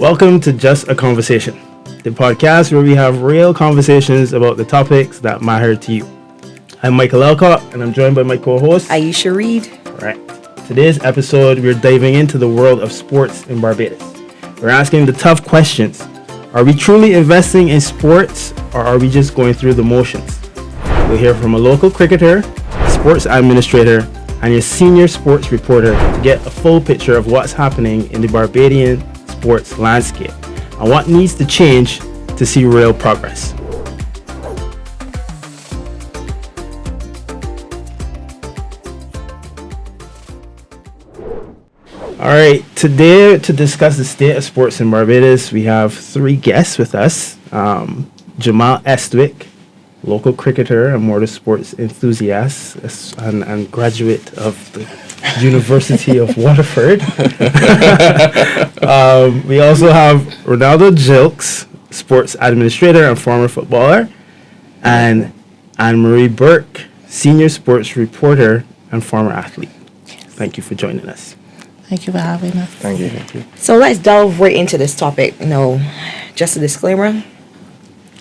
Welcome to Jus Ah Conversation, the podcast where we have real conversations about the topics that matter to you. I'm Mikul Elcock, and I'm joined by my co-host, Aisha Reid. Right. Today's episode, we're diving into the world of sports in Barbados. We're asking the tough questions. Are we truly investing in sports, or are we just going through the motions? We'll hear from a local cricketer, sports administrator, and your senior sports reporter to get a full picture of what's happening in the Barbadian sports landscape and what needs to change to see real progress. All right, today to discuss the state of sports in Barbados, we have three guests with us. Jamal Estwick, local cricketer and motorsports enthusiast and graduate of the University of Waterford. We also have Renaldo Gilkes, sports administrator and former footballer, and Annmarie Burke, senior sports reporter and former athlete. Thank you for joining us. Thank you for having us. Thank you. So let's delve right into this topic. Now, just a disclaimer,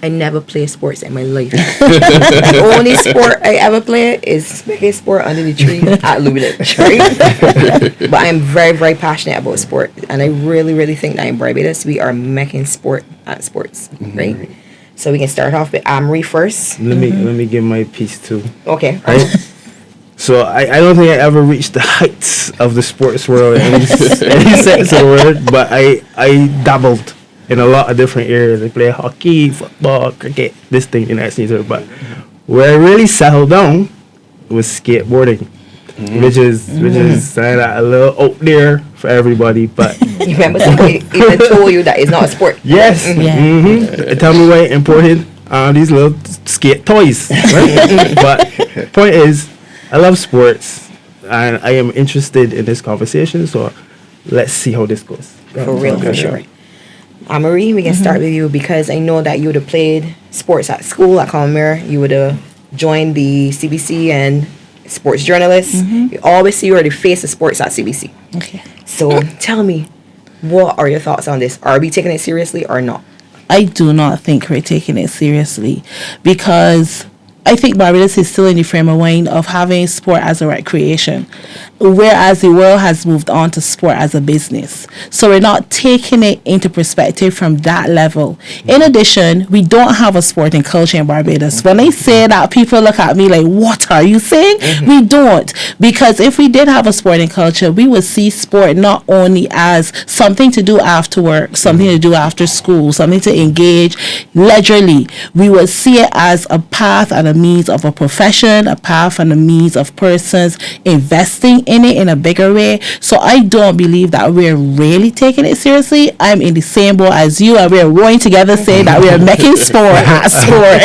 I never play sports in my life. The only sport I ever play is Mekkin sport under the tree at Louis, right? But I'm very, very passionate about sport. And I really, really think that in Barbados, we are Mekkin sport at sports, right? So we can start off with Annmarie first. Let me give my piece too. Okay. Right? So I don't think I ever reached the heights of the sports world in any sense of the word, but I dabbled in a lot of different areas. I play hockey, football, cricket, this thing and that season. But where I really settled down was skateboarding, which is a little out there for everybody. But You remember somebody even told you that it's not a sport? yes, tell me why I imported these little skate toys. Right? But point is, I love sports, and I am interested in this conversation. So let's see how this goes. For real, for sure. Annmarie, we can start with you because I know that you would have played sports at school at Colmere. You would have joined the CBC and sports journalists. You always see you are the face of sports at CBC. Okay. So tell me, what are your thoughts on this? Are we taking it seriously or not? I do not think we're taking it seriously because I think Barbados is still in the frame of mind of having sport as a recreation, whereas the world has moved on to sport as a business. So we're not taking it into perspective from that level. In addition, we don't have a sporting culture in Barbados. When I say that, people look at me like, what are you saying? We don't. Because if we did have a sporting culture, we would see sport not only as something to do after work, something to do after school, something to engage leisurely. We would see it as a path and a means of a profession, a path and a means of persons investing in it in a bigger way. So I don't believe that we're really taking it seriously. I'm in the same boat as you, and we're rowing together saying that we are making sport at sport.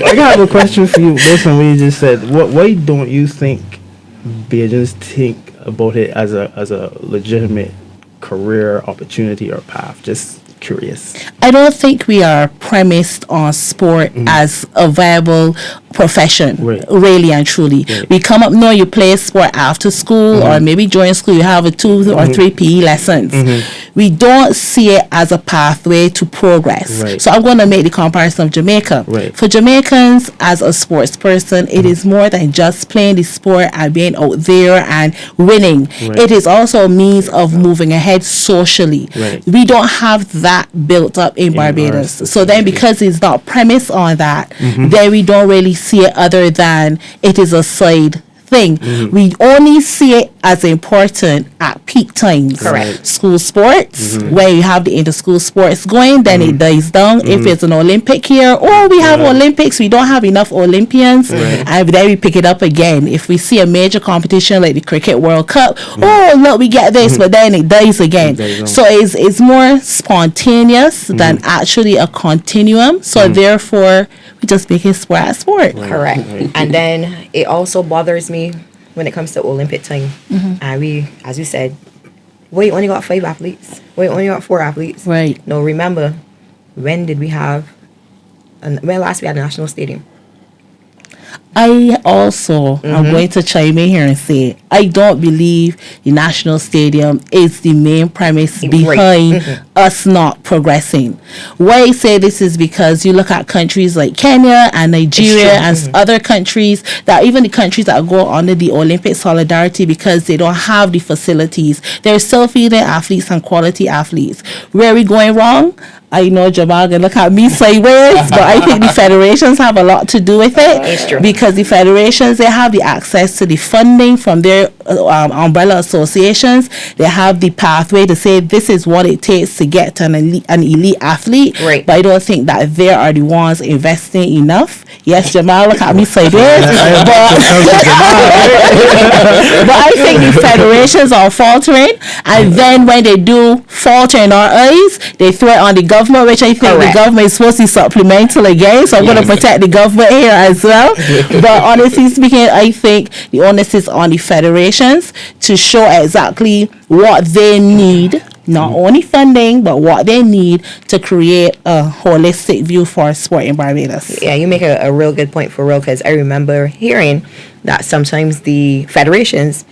I have a question for you based on what you just said. Why don't you think Bajans think about it as a legitimate career opportunity or path? Just curious. I don't think we are premised on sport as a viable profession, really and truly. We come up, no, you play sport after school or maybe during school you have a 2 or 3 PE lessons. We don't see it as a pathway to progress. So I'm going to make the comparison of Jamaica. For Jamaicans, as a sports person, it is more than just playing the sport and being out there and winning. It is also a means of moving ahead socially. We don't have that built up in Barbados. So then because it's not premised on that, then we don't really see it other than it is a side thing. We only see it as important at peak times. Correct. School sports, where you have the inter-school sports going, then it dies down. If it's an Olympic here, or we have Olympics, we don't have enough Olympians, and then we pick it up again. If we see a major competition like the Cricket World Cup, oh look, we get this, but then it dies again. So it's more spontaneous than actually a continuum. So therefore, we just make it sport at sport. Correct. And then it also bothers me when it comes to Olympic time. And we, as you said, we only got 5 athletes. We only got 4 athletes. Right. Now remember, when did we have, when last we had a national stadium? I also am going to chime in here and say I don't believe the national stadium is the main premise behind us not progressing. Why I say this is because you look at countries like Kenya and Nigeria and other countries, that even the countries that go under the Olympic solidarity, because they don't have the facilities, they're still feeding athletes and quality athletes. Where are we going wrong? I know Jamal gonna look at me sideways, but I think the federations have a lot to do with it, because the federations, they have the access to the funding from their umbrella associations. They have the pathway to say this is what it takes to get to an elite athlete. Right. But I don't think that they are the ones investing enough. Yes, Jamal, look at me sideways. But I think the federations are faltering, and then when they do falter in our eyes, they throw it on the government, which I think the government is supposed to be supplemental again. So I'm going to protect the government here as well. But honestly speaking, I think the onus is on the federations to show exactly what they need, not only funding, but what they need to create a holistic view for sport in Barbados. Yeah, you make a real good point for real, because I remember hearing that sometimes the federations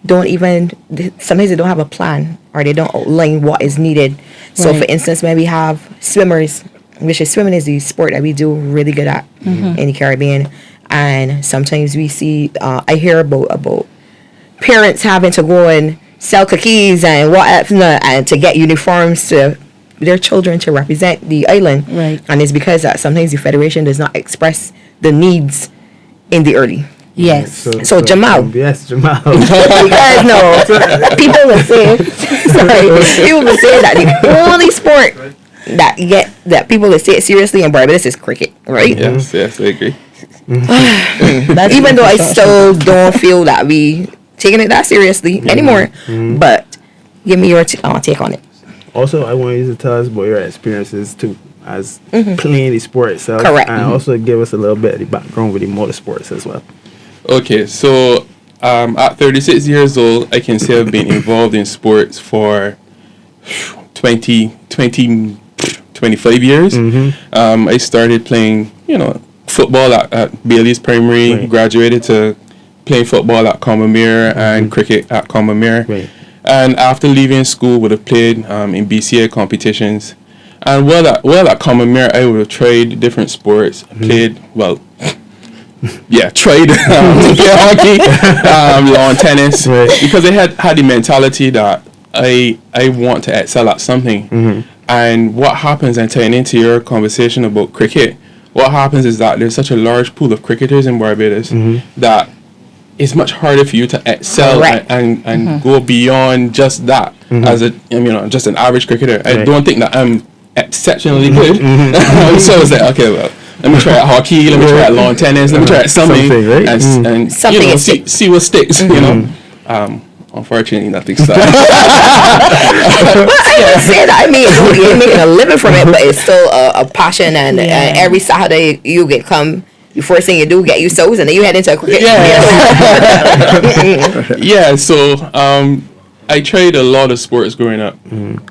sometimes they don't have a plan, or they don't outline what is needed. So for instance, maybe have swimmers, which is swimming is the sport that we do really good at in the Caribbean. And sometimes we see, I hear about parents having to go and sell cookies and and to get uniforms to their children to represent the island. Right. And it's because that sometimes the federation does not express the needs in the early. Yes. So Jamal. Yes, Jamal. Because people will say, people will say that the only sport that people will take it seriously in Barbados is cricket, right? Yes, I agree. Even though I still don't feel that we taking it that seriously anymore, but give me your take on it. Also, I want you to tell us about your experiences too, as playing the sport itself. Correct. And also give us a little bit of the background with the motorsports as well. Okay, so at 36 years old, I can say I've been involved in sports for 25 years. I started playing, football at Bailey's Primary, graduated to playing football at Combermere and cricket at Combermere. Right. And after leaving school, would have played in BCA competitions. And while at Combermere, I would have tried different sports. Played, tried to play hockey, lawn tennis, because I had the mentality that I want to excel at something. And what happens, and tying into your conversation about cricket, what happens is that there's such a large pool of cricketers in Barbados that it's much harder for you to excel and go beyond just that as just an average cricketer. I don't think that I'm exceptionally good. So I was like, okay, well, let me try at hockey, let me try at lawn tennis, let me try at something right? and see what sticks, Unfortunately, nothing stuck. I said, I mean, you're making a living from it, but it's still a passion, and every Saturday you come. The first thing you do, get you sows, and then you head into a cricket. So I tried a lot of sports growing up,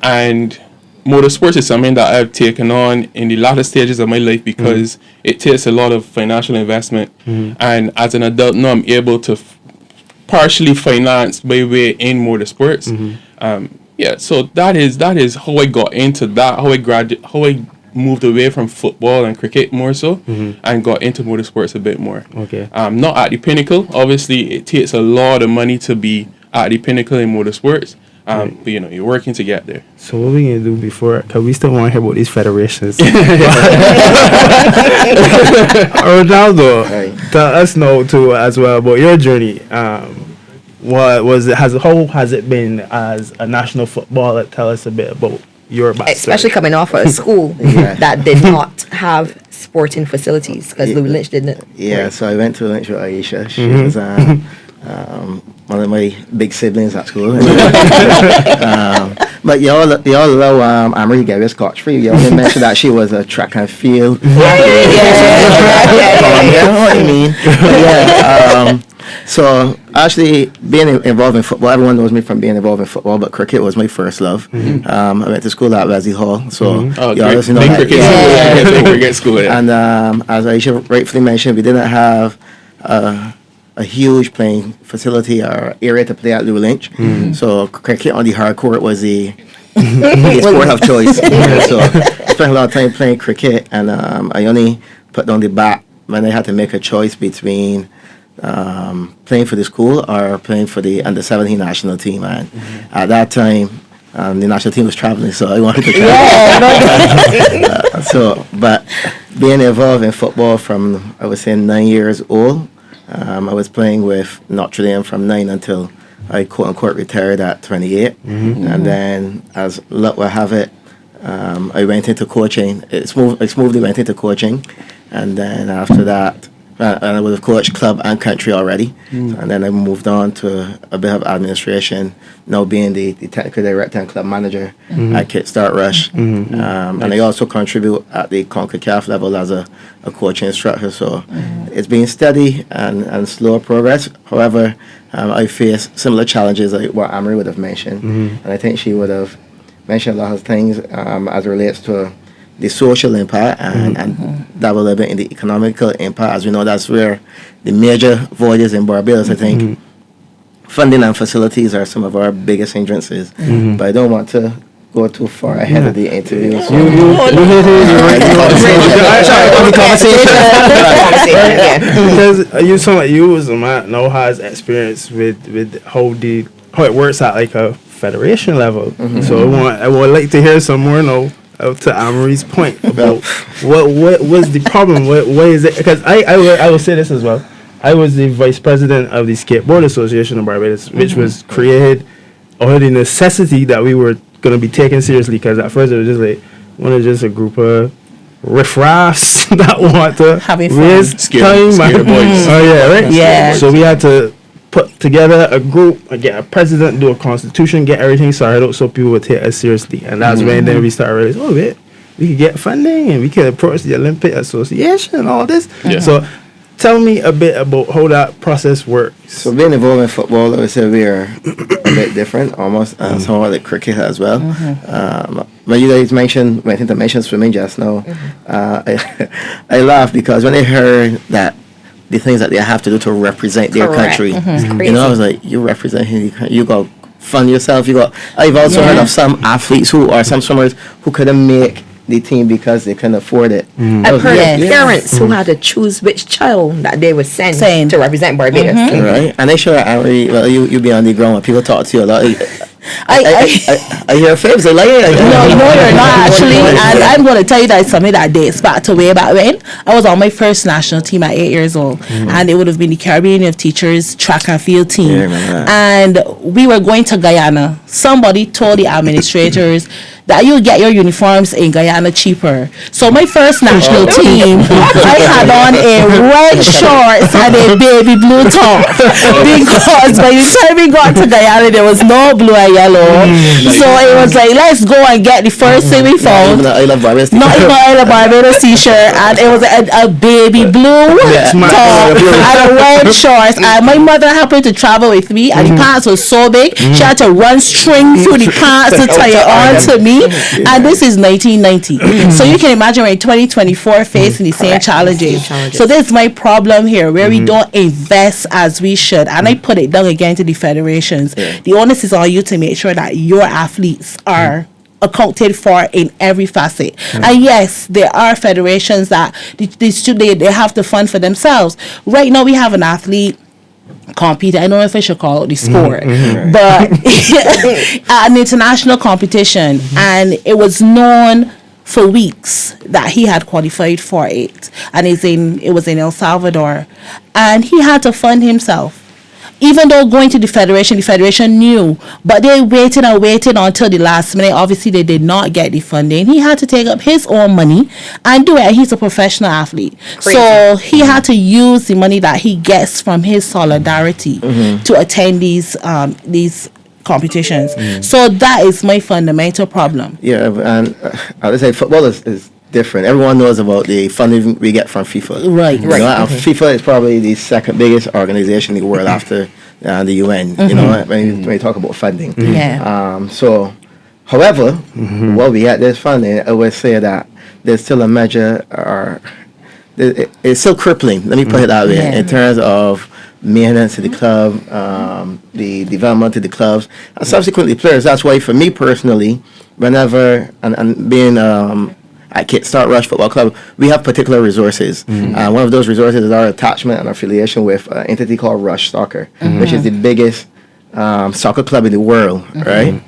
and motorsports is something that I've taken on in the latter stages of my life because it takes a lot of financial investment, and as an adult now I'm able to partially finance my way in motorsports. So that is how I got into that, how I moved away from football and cricket more so, and got into motorsports a bit more. Okay. Not at the pinnacle. Obviously, it takes a lot of money to be at the pinnacle in motorsports. But you're working to get there. So what we gonna do before? Cause we still want to hear about these federations. Renaldo, tell us know too as well about your journey. What was it? How has it been as a national footballer? Tell us a bit about your backstory. Especially coming off of a school that did not have sporting facilities, because Louis Lynch didn't. Yeah, so I went to Lynch with Aisha. She was one of my big siblings at school. But y'all love Annmarie Burke Scotch-Free. Y'all didn't mention that she was a track and field. You know what I mean? So actually being involved in football, everyone knows me from being involved in football, but cricket was my first love. I went to school at Wesley Hall, so you obviously know that. Cricket school. And as Aisha rightfully mentioned, we didn't have a huge playing facility or area to play at Lou Lynch. So cricket on the hard court was the sport of choice. So I spent a lot of time playing cricket, and I only put down the bat when I had to make a choice between playing for the school or playing for the under-17 national team. And at that time, the national team was traveling, so I wanted to travel. But being involved in football from, I would say, 9 years old, I was playing with Notre Dame from 9 until I quote-unquote retired at 28. And then, as luck will have it, I went into coaching. I smoothly went into coaching. And then after that, I would have coached club and country already. And then I moved on to a bit of administration, now being the technical director and club manager at Kickstart Rush. And I also contribute at the CONCACAF level as a coaching instructor. So it's been steady and slow progress. However, I face similar challenges like what Annmarie would have mentioned. And I think she would have mentioned a lot of things as it relates to the social impact and dabble a little bit in the economical impact. As we know, that's where the major void is in Barbados. I think funding and facilities are some of our biggest hindrances. But I don't want to go too far ahead of the interview. So because you sound like you was a man know has experience with how it works at like a federation level. So I would like to hear some more to Annmarie's point about what was the problem. What is it? Because I will say this as well. I was the vice president of the Skateboard Association of Barbados, which was created out of the necessity that we were going to be taken seriously. Because at first it was just a group of riffraffs that want to raise time. Boys. Oh yeah, right. Yeah. So we had to put together a group, get a president, do a constitution, get everything started out so people would take us seriously. And that's when then we started realizing, oh wait, we could get funding and we could approach the Olympic Association and all this. So tell me a bit about how that process works. So being involved in football, I would say we are a bit different, almost somewhat like cricket as well. When you guys went into mention swimming just now, I laugh because when I heard that the things that they have to do to represent their country, you know, I was like, you representing, you got fund yourself. I've also heard of some athletes or some swimmers who couldn't make the team because they couldn't afford it. I've heard of parents who had to choose which child that they would send to represent Barbados. Right, and they sure Annmarie, well, you be on the ground when people talk to you a lot. I hear fibs. I like it. No, you're not actually. And I'm going to tell you that something that dates back to way back when. I was on my first national team at 8 years old, and it would have been the Caribbean of Teachers track and field team. And we were going to Guyana. Somebody told the administrators that you get your uniforms in Guyana cheaper. So my first national team, I had on a red shorts and a baby blue top because by the time we got to Guyana, there was no blue and yellow. So it was like, let's go and get the first thing we found. Not even I Love Barbados t-shirt, and it was a baby blue top and a red shorts. And my mother happened to travel with me, and the pants was so big, she had to run string through the pants to tie it on to me. And this is 1990. So you can imagine we're in 2024 facing the same challenges. So this is my problem here, where we don't invest as we should. And I put it down again to the federations. The onus is on you to make sure that your athletes are accounted for in every facet. And yes, there are federations that they have to fund for themselves. Right now we have an athlete compete. I don't know if I should call it the sport, but an international competition, and it was known for weeks that he had qualified for it, and it was in El Salvador, and he had to fund himself. Even though going to the federation knew, but they waited until the last minute. Obviously, they did not get the funding. He had to take up his own money and do it. And he's a professional athlete. Crazy. So he had to use the money that he gets from his solidarity to attend these competitions. So that is my fundamental problem. Yeah, and I would say football is different. Everyone knows about the funding we get from FIFA. Right. You know, and FIFA is probably the second biggest organization in the world after the UN. You know, when you talk about funding. So, however, while we get this funding, I would say that there's still a measure or it's still crippling. Let me put it that way, in terms of maintenance to the club, the development of the clubs, and subsequently players. That's why, for me personally, whenever and being at Kickstart Rush Football Club, we have particular resources. One of those resources is our attachment and affiliation with an entity called Rush Soccer, which is the biggest soccer club in the world, right?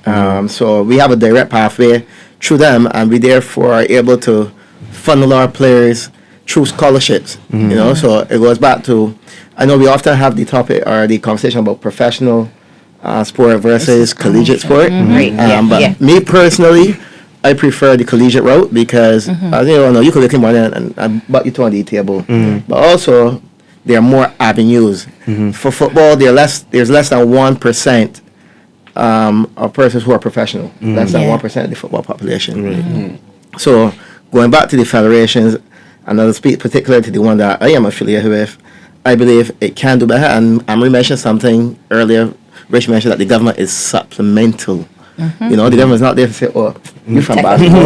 So we have a direct pathway through them, and we therefore are able to funnel our players through scholarships. You know, so it goes back to, I know we often have the topic or the conversation about professional sport versus collegiate sport. But me personally, I prefer the collegiate route because, as you know, you could look in more and butt you two on the table. But also, there are more avenues. For football, there's less than 1% of persons who are professional. Less than 1% of the football population. So, going back to the federations, and I'll speak particularly to the one that I am affiliated with, I believe it can do better. And Annmarie mentioned something earlier. Rich mentioned that the government is supplemental. You know, the government is not there to say, "Oh, you're from basketball."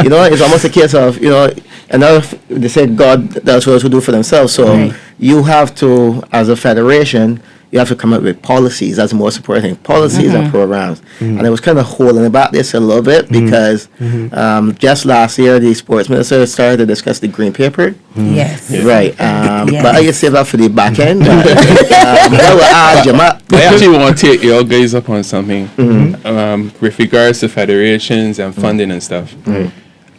You know, it's almost a case of, you know, another. They say God does what to do for themselves. So you have to, as a federation, you have to come up with policies. That's the most important thing. Policies and programs. And I was kind of holding about this a little bit because just last year, the sports minister started to discuss the green paper. Right. But I can save that for the back end. Jamal. I actually want to take your guys up on something with regards to federations and funding and stuff.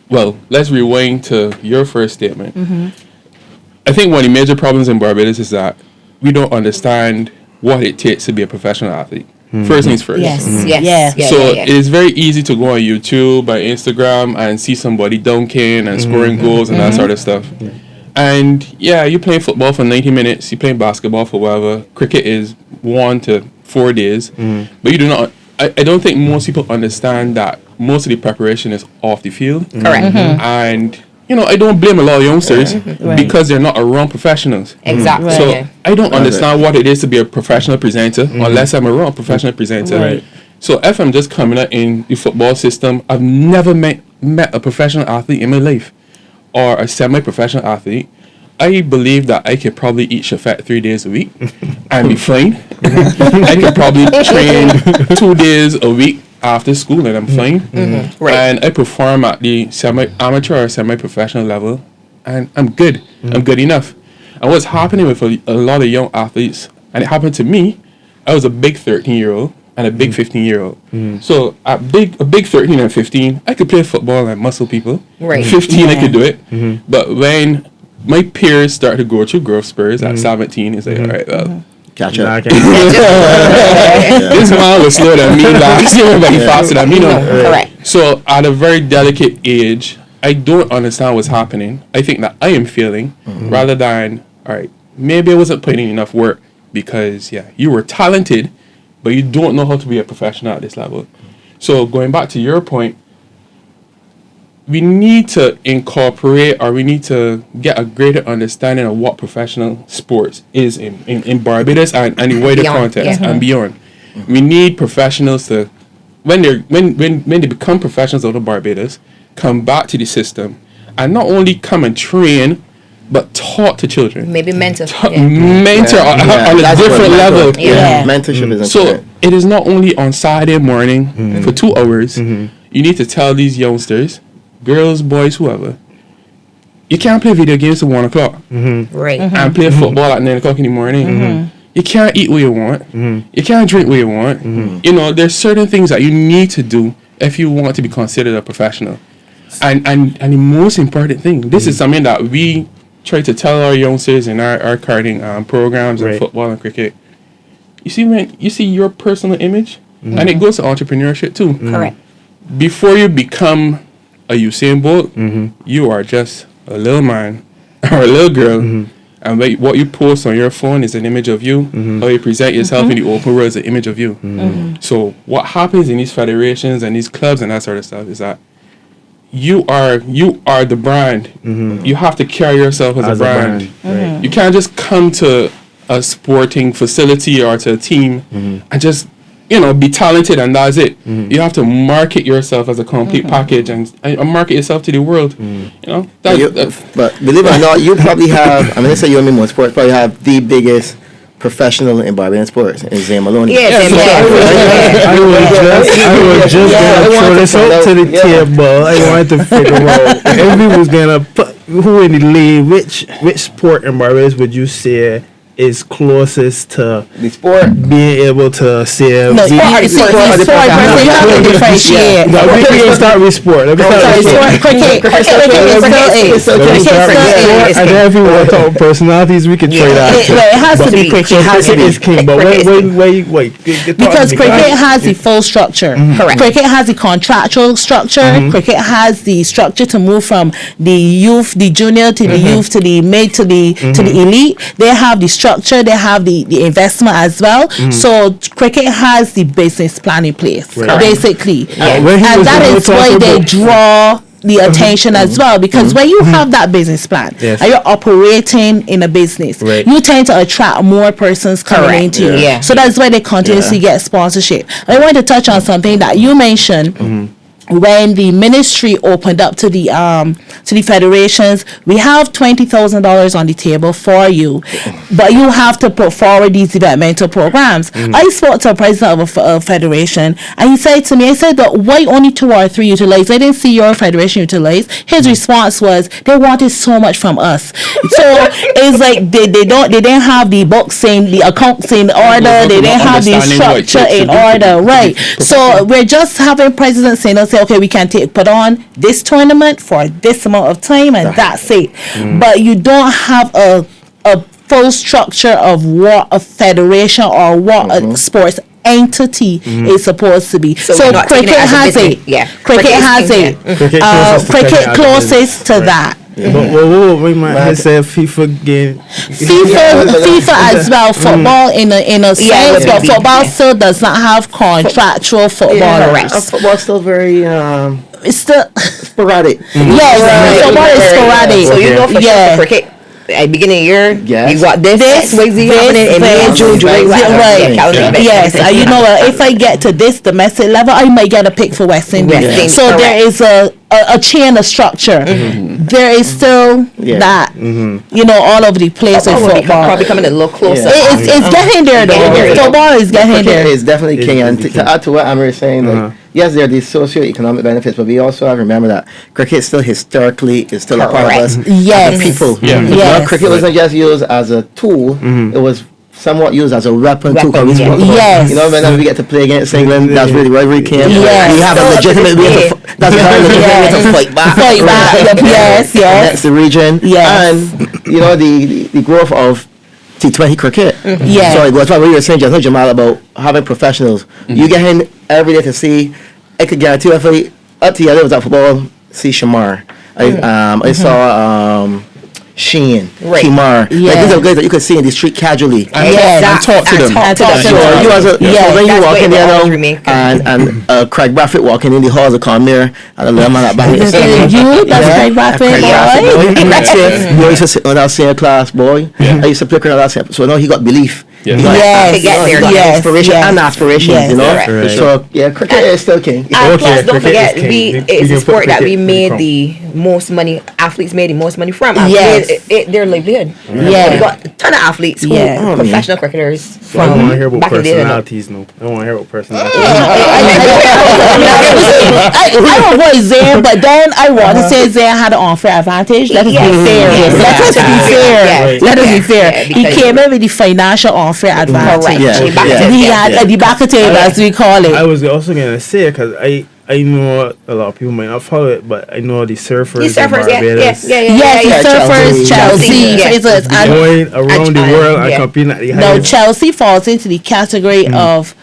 Well, let's rewind to your first statement. I think one of the major problems in Barbados is that we don't understand what it takes to be a professional athlete. First things first. It is very easy to go on YouTube, or Instagram, and see somebody dunking and scoring goals and that sort of stuff. And yeah, you're playing football for 90 minutes, you're playing basketball for whatever. Cricket is 1 to 4 days. But you do not, I don't think most people understand that most of the preparation is off the field. Correct. And you know, I don't blame a lot of youngsters because they're not around professionals. Exactly. So I don't understand what it is to be a professional presenter unless I'm around a professional presenter. So if I'm just coming up in the football system, I've never met a professional athlete in my life or a semi-professional athlete. I believe that I could probably eat shafat 3 days a week and be fine. I could probably train 2 days a week after school and I'm fine. And I perform at the semi-amateur or semi-professional level and I'm good. I'm good enough. And what's happening with a lot of young athletes, and it happened to me, I was a big 13-year-old and a big 15-year-old. So a big 13 and 15, I could play football and muscle people. 15, I could do it. But when my peers started to go through growth spurs at 17, it's like, all right, well, catch up. This man was slower than me last year, but he faster than me now. Correct. So at a very delicate age, I don't understand what's happening. I think that I am failing rather than, all right, maybe I wasn't putting in enough work because, you were talented, but you don't know how to be a professional at this level. So going back to your point, we need to incorporate or we need to get a greater understanding of what professional sports is in Barbados and in wider context and beyond. We need professionals to, when they become professionals out of Barbados, come back to the system and not only come and train, but talk to children. Maybe mentor. Mentor on a different level. Mentorship is important. So it is not only on Saturday morning for 2 hours. You need to tell these youngsters, girls, boys, whoever, you can't play video games till 1 o'clock. Right. And play football at 9 o'clock in the morning. You can't eat what you want. You can't drink what you want. You know, there's certain things that you need to do if you want to be considered a professional. And the most important thing, this is something that we try to tell our youngsters in our karting programs and football and cricket. You see, when you see your personal image, and it goes to entrepreneurship too. Correct. Before you become a Usain Bolt, you are just a little man or a little girl, and what you post on your phone is an image of you. How you present yourself in the open world is an image of you. So what happens in these federations and these clubs and that sort of stuff is that you are the brand. You have to carry yourself as a brand. You can't just come to a sporting facility or to a team and just be talented and that's it. You have to market yourself as a complete package and market yourself to the world. But believe it or not, you probably have, I mean, let's say you're in motorsports, probably have the biggest professional in Barbadian sports in Zane Maloney. Yes, I was just gonna throw this out to the table. I wanted to figure out if we was gonna put who in the lead, which sport in Barbados would you say is closest to the sport being able to say No, sport, you have to differentiate. We can start with sport. Let me start with sport. Cricket is still And then if we want to talk personalities, we can try that. It has to be cricket. Cricket is king, but wait. Because cricket has the full structure. Correct. Cricket has the contractual structure. Cricket has the structure to move from the youth, the junior, to the youth, to the mid, to the elite. They have the structure. They have the investment as well. So cricket has the business plan in place, basically, and that is why they draw the attention as well, because when you have that business plan and you're operating in a business, you tend to attract more persons coming into you. So that's why they continuously get sponsorship. I want to touch on something that you mentioned. When the ministry opened up to the federations, we have $20,000 on the table for you, but you have to put forward these developmental programs. I spoke to a president of a federation, and he said to me, I said that why only 2 or 3 utilized? I didn't see your federation utilized. His response was they wanted so much from us. So it's like they didn't have the books in the accounts in order. They didn't have the structure in order, right? So we're just having presidents saying, okay, we can put on this tournament for this amount of time and that's it. But you don't have a full structure of what a federation or what a sports entity is supposed to be. So cricket has it. Cricket has it. Cricket closest to that. But we might say FIFA game. FIFA as well. Football in a sense, but football still does not have contractual footballers. Football's still very it's still sporadic. Football is sporadic. So you know for sure cricket. At the beginning of the year, you got this happening in May and June, July. Yes, you know what? If I get to this domestic level, I might get a pick for West Indies. So there is a chain of structure. There is still that, all over the place in football. Probably coming a little closer. It's getting there though. Football is getting there. It's definitely king. And to add to what Annmarie is saying, like, yes, there are these socio-economic benefits, but we also have to remember that cricket still historically is still a part of us. Yes. People. Yes. Cricket wasn't just used as a tool; it was somewhat used as a weapon too. Yes. Whenever we get to play against England, that's really where we came. Yes. We have a legitimate way to fight back. Yes. That's the region. Yes. And the growth of T20 cricket. Yeah. Sorry, that's what you were saying just now, Jamal, about having professionals. You get in every day to see. I could guarantee you, if up to the other was at football, see Shamar. I saw Sheen, Kimar. Like, these are guys that you could see in the street casually. And talk to them. When you walk in there now, and Craig Braffett walking in the halls of Conmere, and a little man at back. That's Craig Braffett, boy. You used to sit on that same class, boy. I used to play cricket on that same. So now he got belief. Inspiration and aspirations, So cricket is still king. And plus, don't forget, it's a sport that we made the most money. Athletes made the most money from. Their livelihood. We got a ton of athletes who are professional cricketers. I don't want to hear about personalities. No, I don't want to hear about personalities. I don't know Zayn, but then I want to say Zayn had an unfair advantage. Let us be fair. He came in with the financial unfair advantage. He had the back of the table, as we call it. I was also going to say, because I know a lot of people might not follow it, but I know the surfers in Barbados. Yes, the surfers, Chelsea, and going around the world and competing at the highest. No, Chelsea falls into the category of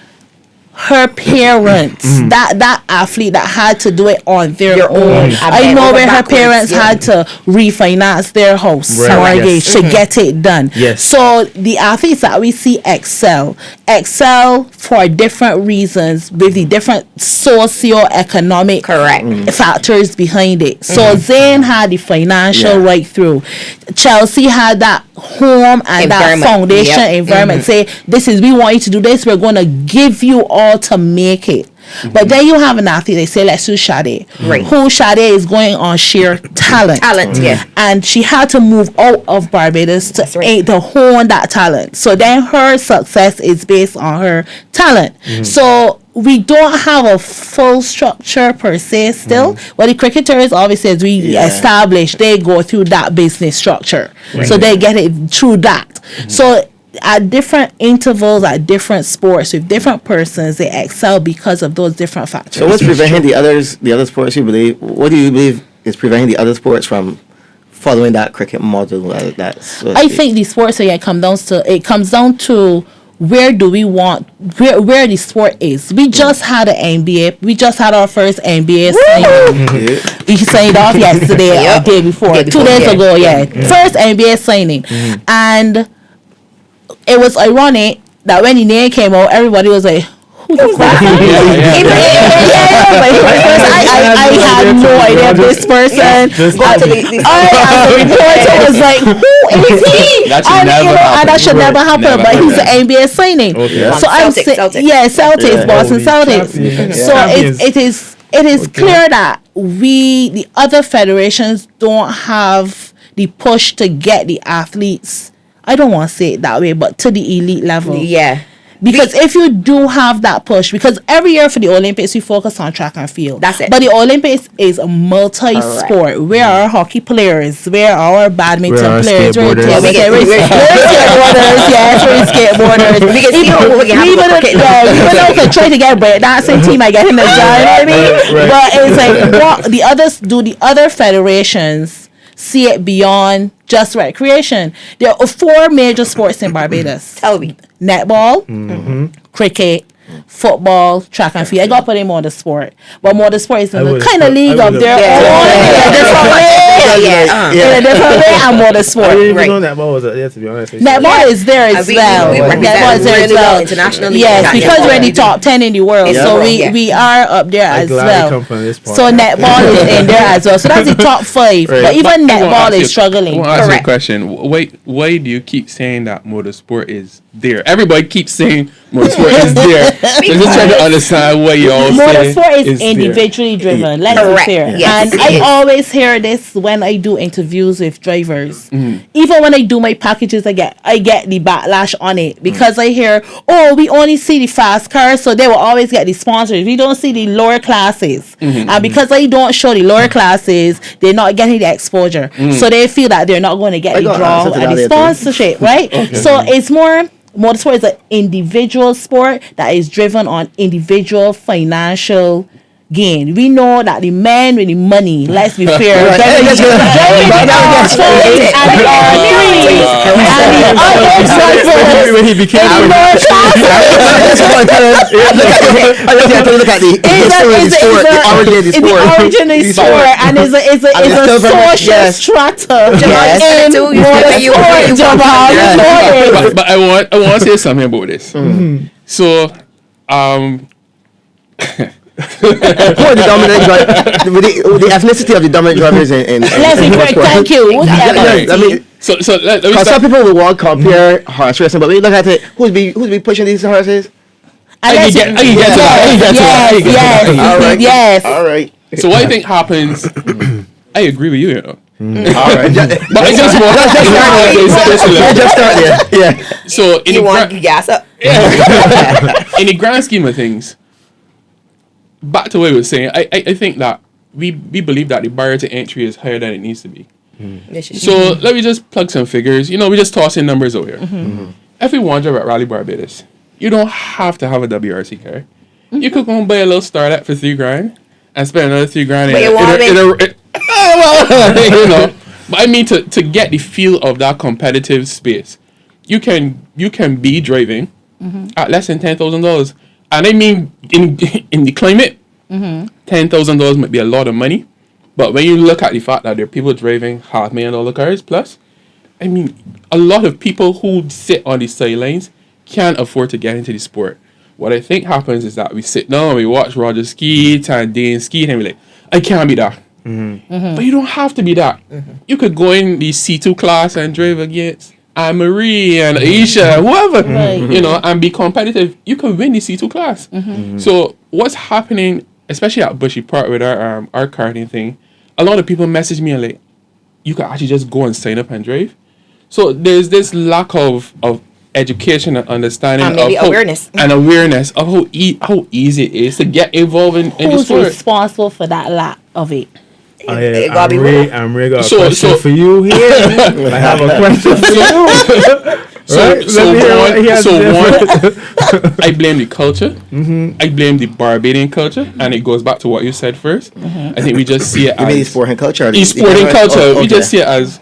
her parents, that athlete that had to do it on their own. I know where her parents had to refinance their house mortgage to get it done. So the athletes that we see excel for different reasons with the different socio-economic factors behind it. So Zayn had the financial right through. Chelsea had that home and that Environment. foundation Yep. environment. Say, this is, we want you to do this, we're going to give you all to make it. But then you have an athlete, they say, let's do Sade. Right. Who Sade is going on sheer talent. Yeah. And she had to move out of Barbados to, That's right. to hone that talent. So then her success is based on her talent. So we don't have a full structure per se still. But the cricketers, obviously, as we establish, they go through that business structure. So they get it through that. So at different intervals, at different sports, with different persons, they excel because of those different factors. So what's preventing the other sports, you believe? What do you believe is preventing the other sports from following that cricket model? I think the sports, it comes down to where do we want, where the sport is. We just had an NBA. We just had our first NBA signing. We signed off yesterday or day before. 2 days ago, First NBA signing. And it was ironic that when the name came out, everybody was like, who's that? I had no idea this person. I was like, who is he? That should never happen. But he's an NBA signing. So I'm saying, Celtics, Boston Celtics. So it is clear that the other federations don't have the push to get the athletes, I don't want to say it that way, but to the elite level. Yeah. Because if you do have that push, because every year for the Olympics, we focus on track and field. That's it. But the Olympics is a multi-sport. Where are our hockey players? Where are our badminton players? We're skateboarders. We can see how we can try to get a breakdancing team. I get him a job. You know what I mean? But it's like, what the other federations see it beyond just recreation? There are 4 major sports in Barbados. Tell me. Netball, cricket, football, track and field. I got to put in motorsport. But motorsport is in a kind of league of their own. In a different way, and motorsport. I didn't even know netball was there, to be honest. Netball is there as well. Netball is there as well. Internationally. Yes, because we're in the top 10 in the world. So we are up there as well. So netball is in there as well. So that's the top 5. But even netball is struggling. I want to ask you a question. Why do you keep saying that motorsport is there? Everybody keeps saying motorsport is there. So just trying to understand what you all say. Motorsport is individually driven. Let's be fair. Yes. And I always hear this when I do interviews with drivers. Even when I do my packages, I get the backlash on it because I hear, we only see the fast cars, so they will always get the sponsors. We don't see the lower classes. And because I don't show the lower classes, they're not getting the exposure. So they feel that they're not going to get the draw and the sponsorship, right? So it's more, motorsport is an individual sport that is driven on individual financial gain. We know that the man with the money, let's be fair, when he became the origin of the sport, and is a social strata in motorsport, Jamal. But I want to say something about this. So, who are the dominant drivers? The ethnicity of the dominant drivers in let's be correct. Thank you. Because some people will want to compare horse racing, but when you look at it, who's be pushing these horses? Yes. All right. So what I think happens, I agree with you, you know. All right. But I just want just start there. Yeah. So in You want to gas up? in the grand scheme of things, back to what we were saying, I think that we believe that the barrier to entry is higher than it needs to be. So let me just plug some figures. You know, we just toss in numbers over here. If we want to drive at Rally Barbados, you don't have to have a WRC car. You could go and buy a little startup for $3,000 and spend another $3,000 you know. But I mean, to get the feel of that competitive space, you can be driving at less than $10,000. And I mean, in the climate, $10,000 might be a lot of money. But when you look at the fact that there are people driving $500,000 cars plus, I mean, a lot of people who sit on the sidelines can't afford to get into the sport. What I think happens is that we sit down, we watch Roger skate and Dane skate, and we're like, I can't be that. But you don't have to be that. You could go in the C2 class and drive against Annmarie and Aisha, whoever, Right. you know, and be competitive, you can win the C2 class. So what's happening, especially at Bushy Park with our karting thing, a lot of people message me and like, you can actually just go and sign up and drive. So there's this lack of education and understanding And maybe of awareness. and awareness of how easy it is to get involved in the Who's sport. responsible for that lack of it? Oh, It yeah, gotta be real. Annmarie got a So- question so- for you here. I have a question for you. Right? Let me hear what he has to say. One, I blame the culture. I blame the Barbadian culture, and it goes back to what you said first. I think we just see it You mean as sporting culture? sporting culture. Oh, We okay. just see it as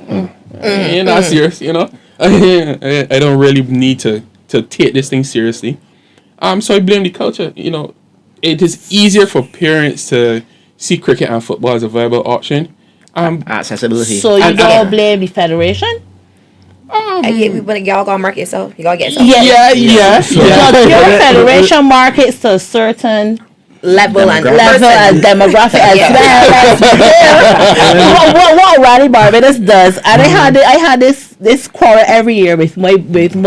you're not serious, you know. I don't really need to take this thing seriously. So I blame the culture. You know, it is easier for parents to see cricket and football as a viable option. Accessibility. So you And- don't blame the federation? But y'all gotta market yourself. You gotta get yourself. Yeah. Because your federation markets to a certain Level and level and demographic as well as what Rally Barbados does. And I had this quarrel every year with my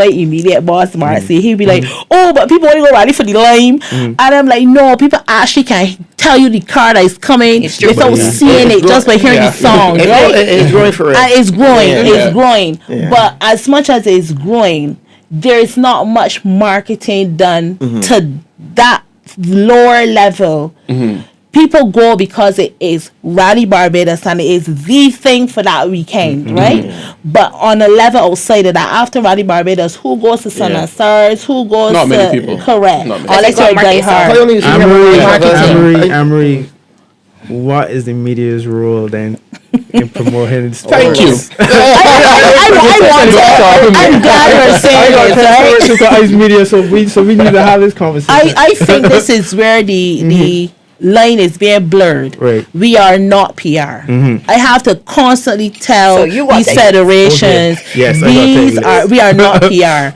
immediate boss Marcy. He'd be like, oh, but people only go rally for the lime. And I'm like, no, people actually can tell you the car that is coming It's true. without seeing it just by hearing the song. Right? It's growing for real. And it's growing, Yeah. it's growing. Yeah. But as much as it's growing, there's not much marketing done to that lower level. People go because it is Rally Barbados and it is the thing for that weekend, right? But on a level outside of that, after Rally Barbados, who goes to Sun Yeah. and Stars? Who goes Not to many people. Correct. Not many. Unless you're a Market yourself. diehard. I only see him Annmarie, what is the media's role then in promoting sports? Thank you. I'm glad you're saying this, right? It's media, so we need to have this conversation. I think this is where the line is being blurred. Right. We are not PR. I have to constantly tell So you got these that. federations, Okay. Yes, I got that. we are not PR.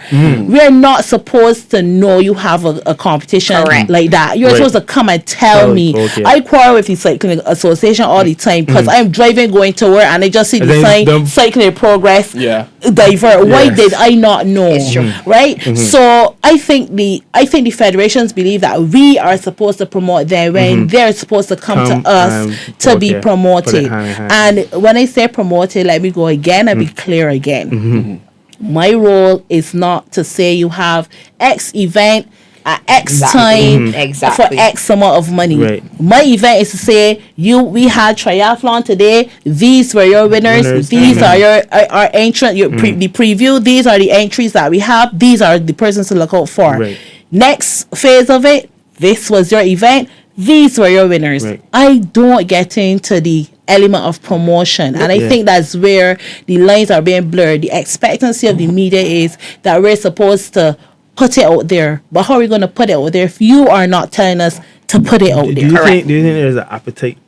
We are not supposed to know you have a competition Correct. like that. You're Right. supposed to come and tell Oh, me. okay. I quarrel with the cycling association all the time because I'm driving going to work and I just see And the then sign them- cycling progress Yeah. divert. Why Yes. did I not know? It's true. Right? So I think the federations believe that we are supposed to promote them when they're supposed to come Come to us and- to be okay. Put promoted. it hand in hand. And when I say promoted, let me go again and be clear again. My role is not to say you have X event at X time Exactly. for X amount of money. Right. My event is to say we had triathlon today. These were your winners. These are our entrant. The preview. These are the entries that we have. These are the persons to look out for. Right. Next phase of it. This was your event. These were your winners. Right. I don't get into the element of promotion, and I Yeah. think that's where the lines are being blurred. The expectancy of the media is that we're supposed to put it out there, but how are we going to put it out there if you are not telling us to put it out Do there? you Correct. think there's an appetite?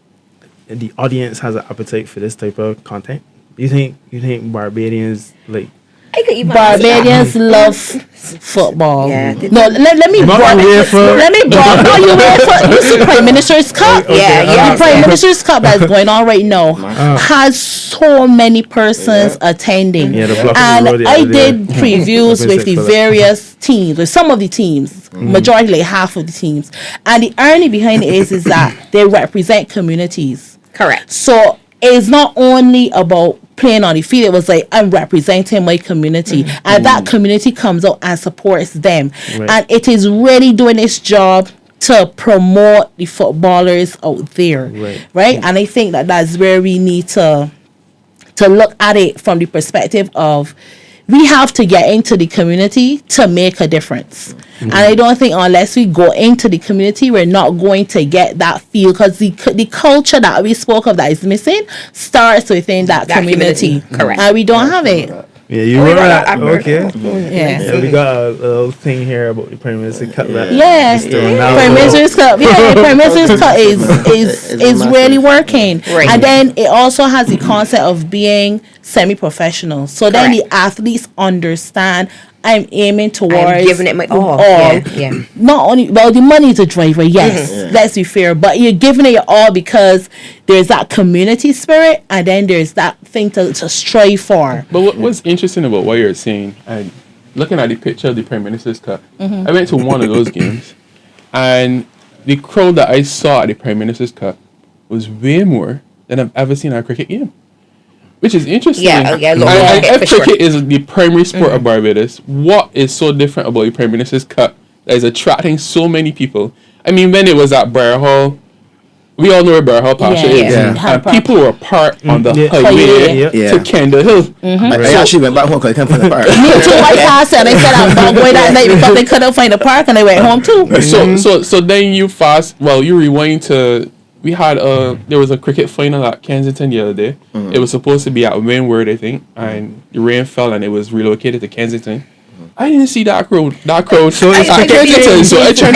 The audience has an appetite for this type of content. You think Barbadians like? I could even Barbadians love football. Yeah. No, let me Not broaden. aware for- Let me broaden. No, you wait for you see Prime Minister's Cup. Okay, Yeah, The Prime yeah. Minister's Cup that's going on right now has so many persons attending. Yeah, the block of the And road the I other day. did previews I've been with sick the for that. various teams, with some of the teams, majority like half of the teams. And the irony behind it is that they represent communities. Correct. So it's not only about playing on the field. It was like, I'm representing my community, and that community comes out and supports them. Right. And it is really doing its job to promote the footballers out there, Right. And I think that that's where we need to look at it from the perspective of we have to get into the community to make a difference. And I don't think unless we go into the community, we're not going to get that feel, because the culture that we spoke of that is missing starts within that community. Correct. And we don't have it. Yeah, you remember that? I remember. Okay. Yeah. Yeah, we got a little thing here about the Prime Minister Cup. Yeah, Ronaldo. Prime Minister's Cup. Yeah, Prime Minister's Cup is massive. really working. Right. And then it also has the concept of being semi-professional. So then the Correct. athletes understand I'm aiming towards I'm giving it my all. Yeah. Not only, well, the money is a driver, yes, let's be fair, but you're giving it your all because there's that community spirit, and then there's that thing to strive for. But what's interesting about what you're saying, and looking at the picture of the Prime Minister's Cup, I went to one of those games, and the crowd that I saw at the Prime Minister's Cup was way more than I've ever seen at a cricket game. Which is interesting. Yeah, and if cricket is the primary sport of Barbados, what is so different about the Prime Minister's Cup that is attracting so many people? I mean, when it was at Briar Hall, we all know where Briar Hall Pasha is. Yeah. And people were parked on the highway to Kendall Hill. I actually went back home because I couldn't find the park. Me too, I passed and they said I was going that night because they couldn't find the park, and they went home too. So then you rewind to, there was a cricket final at Kensington the other day. It was supposed to be at Windward, I think, and the rain fell and it was relocated to Kensington. I didn't see that crowd. So it's at Kensington. So I tried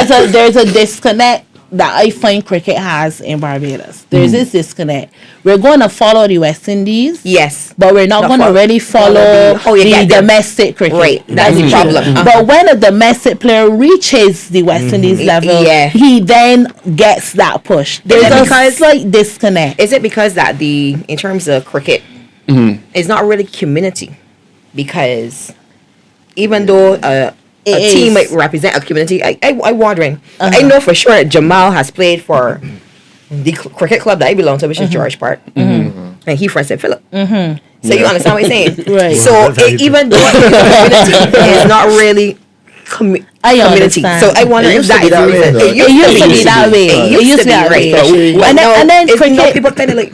to there's a disconnect that I find cricket has in Barbados. There's this disconnect. We're going to follow the West Indies. Yes. But we're not going to really follow the domestic cricket. Right. That's the problem. But when a domestic player reaches the West Indies level, he then gets that push. There's a slight disconnect. Is it because that in terms of cricket, it's not really community? Because even though a team might represent a community, I'm wondering. I know for sure that Jamal has played for the cricket club that I belong to, which is George Park, and he from St. Philip. So you understand what I'm saying? Right. So even though community is not really community, so I wonder if that is the reason. It used to be that way. It used to be right. And then cricket, people kind of like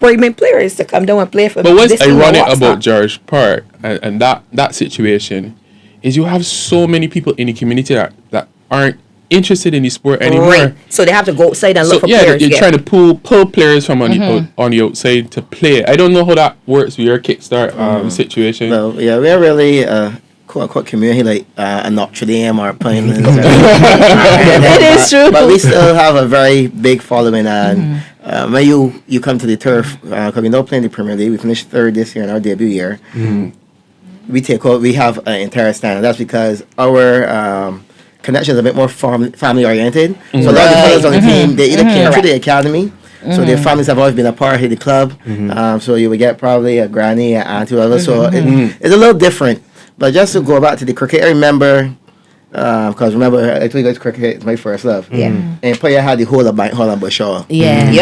bring players to come down and play for. But what's ironic about George Park and that situation is you have so many people in the community that aren't interested in the sport anymore. Right. So they have to go outside and look for players. You're trying to pull players from on the outside to play. I don't know how that works with your Kickstart situation. Well, yeah, we're really quote unquote community like a Notre Dame or Pinelands. It is true. But we still have a very big following, and when you come to the turf, because we now playing the Premier League, we finished third this year in our debut year. We have an entire stand. That's because our connection is a bit more family oriented. So a lot of the players on the team, they either came through the academy, so their families have always been a part of the club. So you would get probably a granny, an auntie, whatever. So it's a little different. But just to go back to the cricket, I remember, because I told you guys cricket is my first love. And player had the whole of Bank Hall and Bashaw.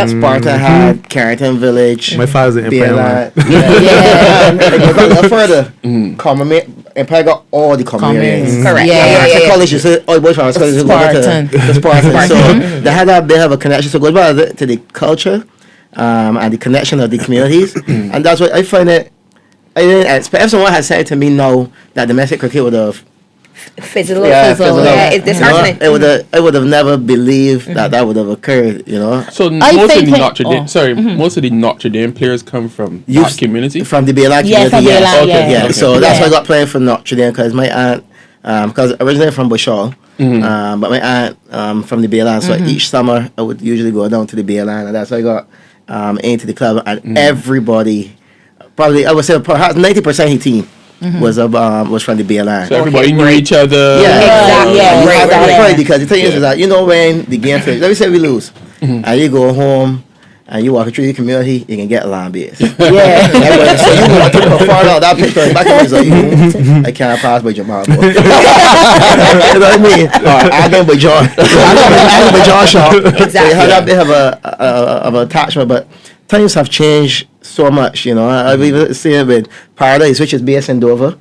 Sparta had Carrington Village. My father's an Empire man. And it goes a little further. Empire got all the common areas. Correct. College, you say, boys from college is going to the Spartan. So they had that bit of a connection. So it goes back to the culture and the connection of the communities. And that's what I find it. I didn't expect. If someone had said to me no, that domestic cricket would have fizzled out. Yeah, it's disheartening. I would have never believed that would have occurred. So most of the Notre Dame players come from that community. From the BLI community. So that's why I got playing for Notre Dame, because my aunt, because originally from Bushall, but my aunt from the BLI. So each summer I would usually go down to the BLI, and that's why I got into the club, and everybody. Probably, I would say perhaps 90% of the team was from the BLI. So everybody knew each other. Exactly. Because the thing is that when the game finishes, let me say we lose, and you go home and you walk through the community, you can get a line base. So you want to go far out that picture back in I can't pass by Jamal. You know what I mean? I go by John. I go by John Shaw. Exactly. They have a bit of attachment, but times have changed so much, I've even seen it with Paradise, which is based in Dover.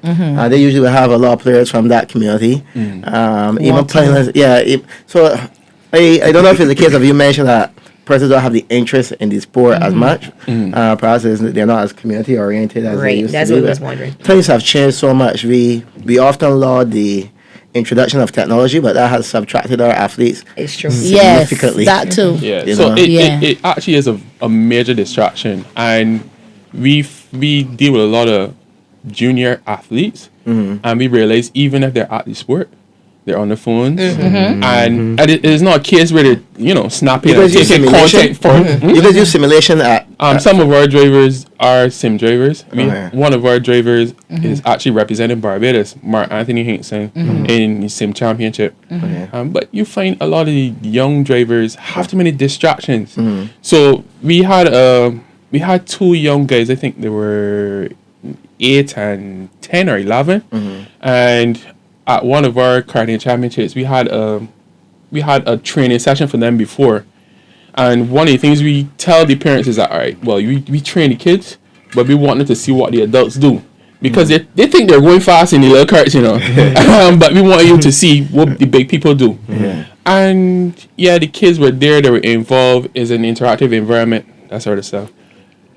They usually will have a lot of players from that community. Even Pinelands, so I don't know if it's the case of you mentioned that persons don't have the interest in the sport as much. Perhaps they're not as community oriented as they used to be. That's what I was wondering. Times have changed so much. We often laud the introduction of technology, but that has subtracted our athletes significantly. Yes, that too. It actually is a major distraction, and we deal with a lot of junior athletes, and we realize even if they're at the sport, they're on the phones, and it is not a case where they're snapping You and guys use taking simulation? contact from. You guys use simulation at Some of our drivers are sim drivers. Okay. One of our drivers is actually representing Barbados, Mark Anthony Hinkson, in the sim championship. Okay. But you find a lot of the young drivers have too many distractions. So we had two young guys. I think they were 8 and 10 or 11, and at one of our karting championships, we had a training session for them before. And one of the things we tell the parents is that, all right, well, we train the kids, but we want them to see what the adults do. Because they think they're going fast in the little carts, but we want you to see what the big people do. And the kids were there, they were involved. It's an interactive environment, that sort of stuff.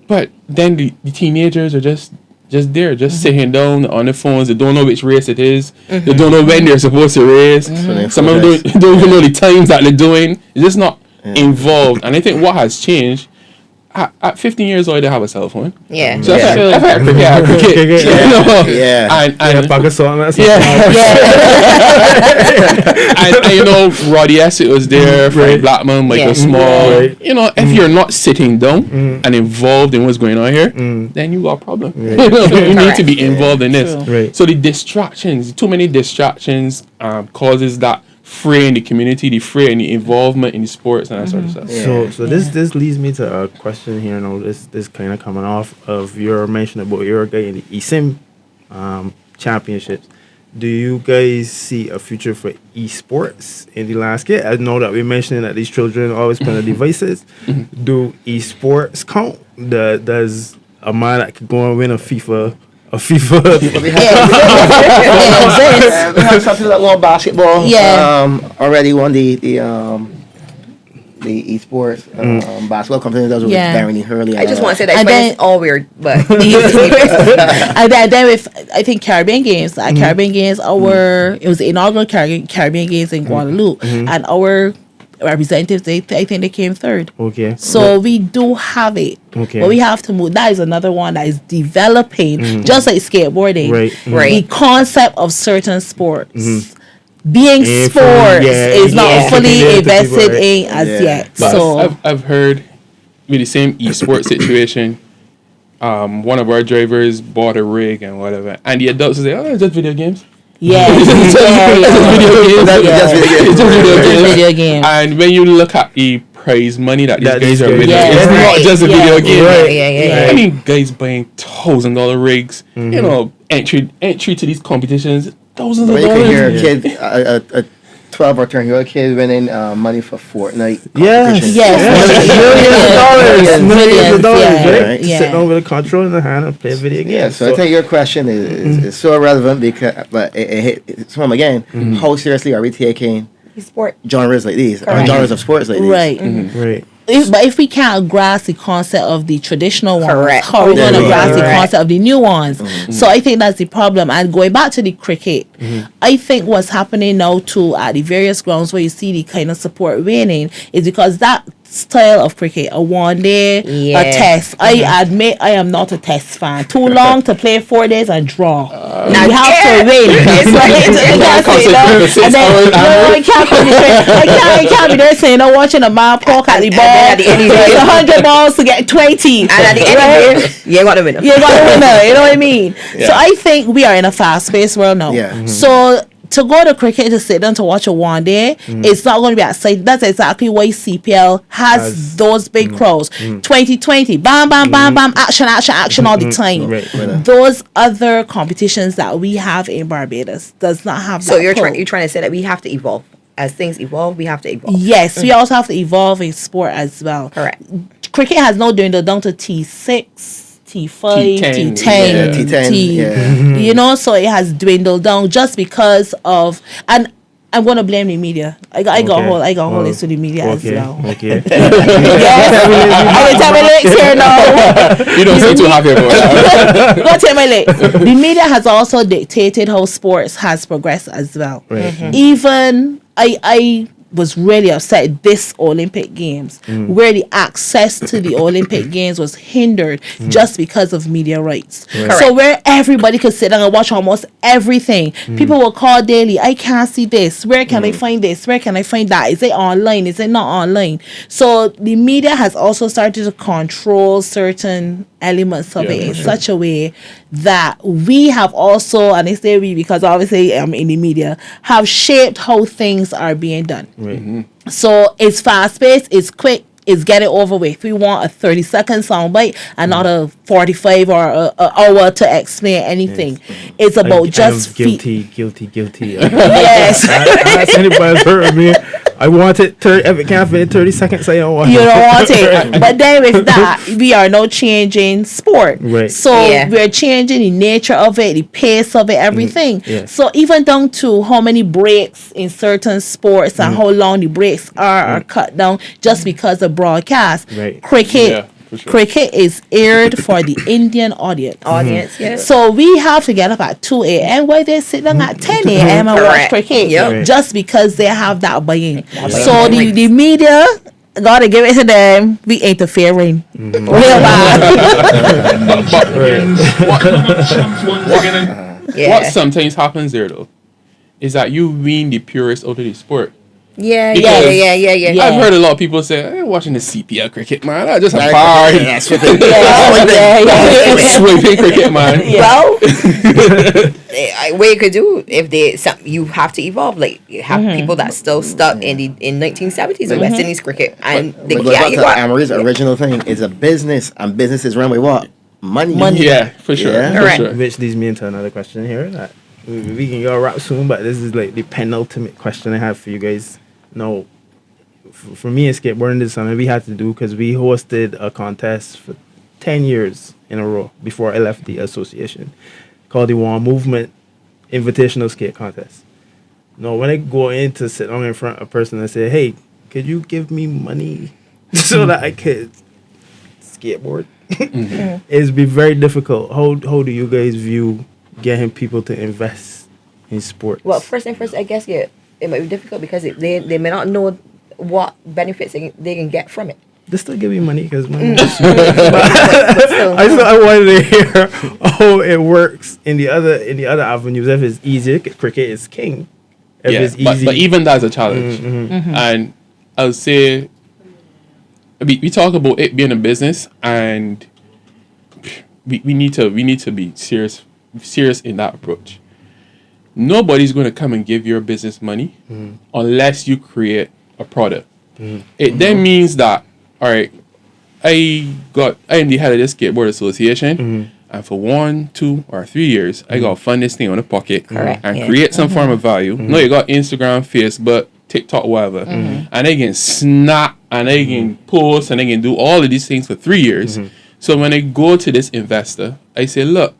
But then the teenagers are just there, just sitting down on the phones. They don't know which race it is. They don't know when they're supposed to race. Some of them don't even know the times that they're doing. It's just not involved. And I think what has changed, at 15 years old, they have a cell phone. Yeah. So I've had cricket. And Roddy Essex was there, Frank Blackman, Michael Small. If you're not sitting down and involved in what's going on here, then you got a problem. You need to be involved in this. So the distractions, too many distractions, causes that fray in the community, the fray in the involvement in the sports and that sort of stuff. So this leads me to a question here. This kind of coming off of your mention about your guy in the eSIM championships. Do you guys see a future for esports in the landscape? I know that we're mentioning that these children always play on devices. Do esports count? Does a man that could go and win a FIFA? We have something like one basketball. Already won the esports basketball competition. That was with Darren Hurley. I just want to say that it's all weird, but and then with I think Caribbean Games, Caribbean Games, it was the inaugural Caribbean Games in Guadeloupe, and our representatives, I think they came third. Okay. So we do have it. Okay. But we have to move. That is another one that is developing, just like skateboarding. Right. The concept of certain sports. Being sports is not fully invested in as yet. But So I've heard with the same esports situation, one of our drivers bought a rig and whatever, and the adults say, "Oh, it's just video games." It's just video games. And when you look at the prize money that these guys are winning, it's not just a video game. I mean, guys buying $1,000 rigs, entry to these competitions, thousands of dollars. You can hear a kid, a 12 or 13-year-old kid winning money for Fortnite. Millions of dollars. Sitting over the control in the hand and play video games. So I think your question is so relevant but it hits home again. How seriously are we taking genres like these, or genres of sports like these? Right. If we can't grasp the concept of the traditional ones, how are we going to grasp the concept of the new ones? So I think that's the problem. And going back to the cricket, I think what's happening now too at the various grounds where you see the kind of support waning is because that style of cricket, a one day, a test. I admit I am not a test fan. Too long to play 4 days and draw. You have to win. I can't be there saying, watching a man poke at the ball. It's 100 balls to get 20. And at the end, you got the winner. You know what I mean? So I think we are in a fast-paced world now. So to go to cricket to sit down to watch a one day, it's not going to be exciting. That's exactly why CPL has those big crowds. 2020, bam, bam, bam, bam, action all the time. Those other competitions that we have in Barbados does not have that. So you're trying to say that we have to evolve. As things evolve, we have to evolve. Yes, we also have to evolve in sport as well. Correct. Cricket has now dwindled down to T6. T5, T10, so it has dwindled down just because of, and I'm gonna blame the media. I got hold this to the media as well. Okay. I will tell my legs here now. You don't seem too happy about that. Go tell my legs. The media has also dictated how sports has progressed as well. Even was really upset this Olympic Games, where the access to the Olympic Games was hindered just because of media rights. Right. So where everybody could sit down and watch almost everything, people will call daily, I can't see this, where can I find this, where can I find that, is it online, is it not online? So the media has also started to control certain elements of it in such a way that we have also, and I say we because obviously I'm in the media, have shaped how things are being done. Right. So it's fast paced, it's quick, it's get it over with. We want a 30-second soundbite and not a 45 or a hour to explain anything. It's about just guilty. Yes. I ask anybody that's heard of me. I want it 30. If it can't fit in 30 seconds, I don't want it. You don't want it. But then with that, we are now changing sport. Right. So we're changing the nature of it, the pace of it, everything. Yeah. So even down to how many breaks in certain sports and how long the breaks are cut down just because of broadcast. Right. Cricket. Yeah, for sure. Cricket is aired for the Indian audience. Yes. So we have to get up at 2 a.m. while they sit down at 10 a.m. and watch Correct. cricket Yep. just because they have that buy-in. So the media, gotta give it to them. We interfering. Real bad. What sometimes happens there though is that you wean the purists out of the sport. Yeah. I've heard a lot of people say, I'm watching the CPL cricket, man. I just a party. Swimming cricket, man. Well, what you could do if you have to evolve. Like you have people that still stuck in 1970s with West Indies cricket, and they But can't. back to Annmarie's original thing is a business, and business is run with what? Money. Yeah, for sure. Yeah. For Correct. sure. Which leads me into another question here that we can go wrap soon, but this is like the penultimate question I have for you guys. No, for me and skateboarding, this is something we had to do because we hosted a contest for 10 years in a row before I left the association called the One Movement Invitational Skate Contest. No, when I go in to sit down in front of a person and say, hey, could you give me money so that I could skateboard? It's been very difficult. How do you guys view getting people to invest in sports? Well, first and first, I guess it might be difficult because they may not know what benefits they can get from it. They still give you money because money. But still, I wanted to hear how it works in the other avenues. If it's easy, cricket is king. If it's easy, but even that's a challenge. And I'll say we talk about it being a business, and we need to be serious in that approach. Nobody's going to come and give your business money unless you create a product. It then means that, all right, I am the head of this skateboard association, and for 1, 2, or 3 years, I got to fund this thing on the pocket and create some form of value. No, you got Instagram, Facebook, TikTok, whatever, and they can snap and they can post and they can do all of these things for 3 years. So when I go to this investor, I say, look,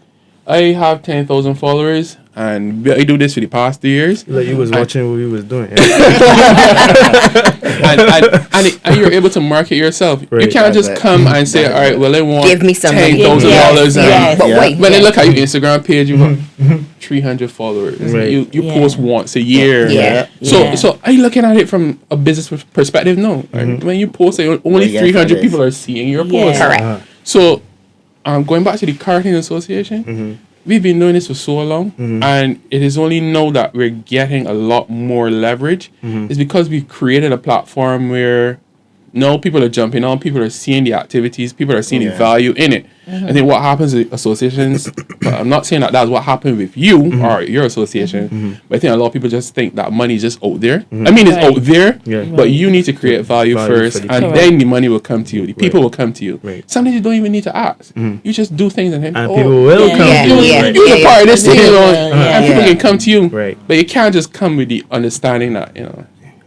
I have 10,000 followers, and I do this for the past 3 years. like you was watching what we was doing. And you're able to market yourself. Right. You can't just come and say, all right, well, I want give me some money. $10,000. Yes. But wait, When I look at your Instagram page, you have 300 followers. Right. You post once a year. Yeah. So are you looking at it from a business perspective? No. When you post, only Yeah, 300 it is. people are seeing your Yeah. post. Correct. So going back to the Karting Association, we've been doing this for so long, and it is only now that we're getting a lot more leverage. It's because we've created a platform where now people are jumping on, people are seeing the activities, people are seeing the value in it. I think what happens with associations, but I'm not saying that that's what happened with you or your association, but I think a lot of people just think that money is just out there. I mean, it's out there, but you need to create value first, for the and people. then the money will come to you. The people will come to you. Right. Sometimes you don't even need to ask. You just do things and then, people will come Yeah. to you. Yeah. Right. you're a part of this thing, you know, Yeah. and people can come to you. Right. But you can't just come with the understanding that,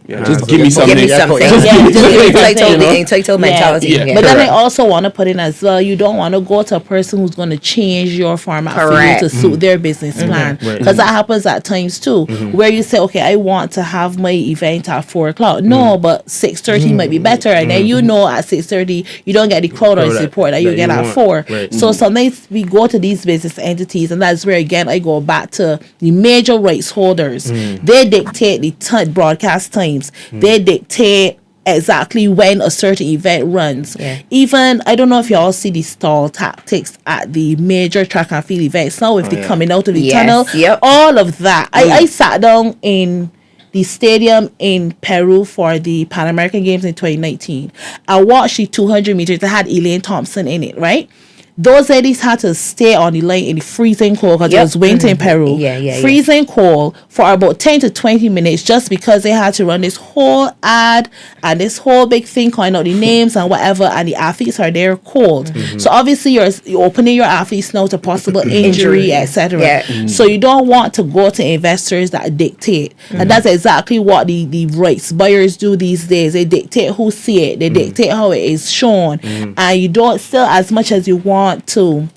just so give me give something. Give me something. Yeah, Entitled mentality. Yeah. Yeah. But then I Correct. also want to put in as well, you don't want to go to a person who's going to change your format Correct. for you to suit their business plan. Right. Because that happens at times too, where you say, okay, I want to have my event at 4 o'clock. No, but 6:30 might be better. And then at 6:30, you don't get the crowd or support that you get at want. 4. Right. So sometimes we go to these business entities, and that's where, again, I go back to the major rights holders. They dictate the broadcast time. games. They dictate exactly when a certain event runs. Yeah. Even, I don't know if y'all see the stall tactics at the major track and field events now with the coming out of the tunnel. Yep. All of that. I sat down in the stadium in Peru for the Pan American Games in 2019. I watched the 200 meters that had Elaine Thompson in it, right? Those ladies had to stay on the line in the freezing cold because it was winter in Peru. Freezing cold for about 10 to 20 minutes just because they had to run this whole ad and this whole big thing calling out the names and whatever, and the athletes are there cold. So obviously you're opening your athletes now to possible injury, etc. So you don't want to go to investors that dictate. And that's exactly what the rights buyers do these days. They dictate who see it. They dictate how it is shown. And you don't sell as much as you want to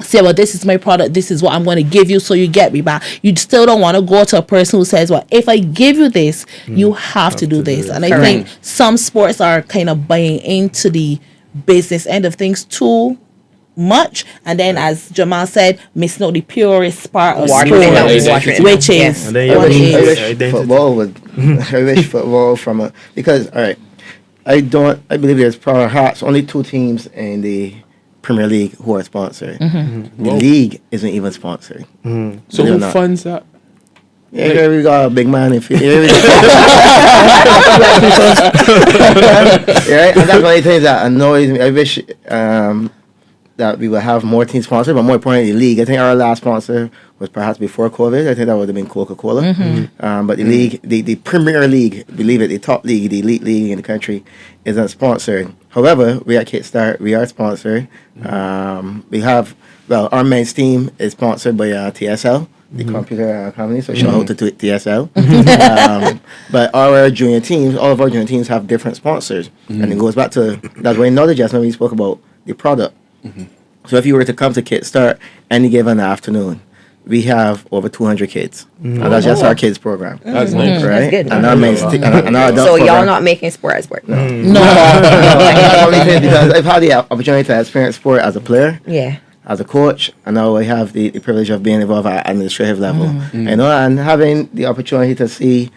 say, well, this is my product, this is what I'm going to give you, so you get me back. You still don't want to go to a person who says, well, if I give you this, you have to do this. And I think some sports are kind of buying into the business end of things too much, and then as Jamal said, missing out the purest part of sport, which is football would. I wish football from a, because all right, I believe there's perhaps only 2 teams in the Premier League who are sponsored. The league isn't even sponsored. So who funds that? Yeah, here we got a big man in field. Yeah, and that's one of the things that annoys me. I wish that we would have more teams sponsored, but more importantly, the league. I think our last sponsor was perhaps before COVID. I think that would have been Coca-Cola. But the league, the Premier League, believe it, the top league, the elite league in the country, isn't sponsored. However, we at Kickstart, we are sponsored. We have, well, our men's team is sponsored by TSL, the computer company, so shout out to TSL. But our junior teams, all of our junior teams have different sponsors. And it goes back to, that's why another just when we spoke about the product. So if you were to come to Kickstart any given afternoon, we have over 200 kids. And that's just our kids program. That's nice. Right? That's good. And our men's and our adult So program. y'all not making sport as sport? No. Because I've had the opportunity to experience sport as a player, as a coach, and now I have the privilege of being involved at administrative level. You know, and having the opportunity to see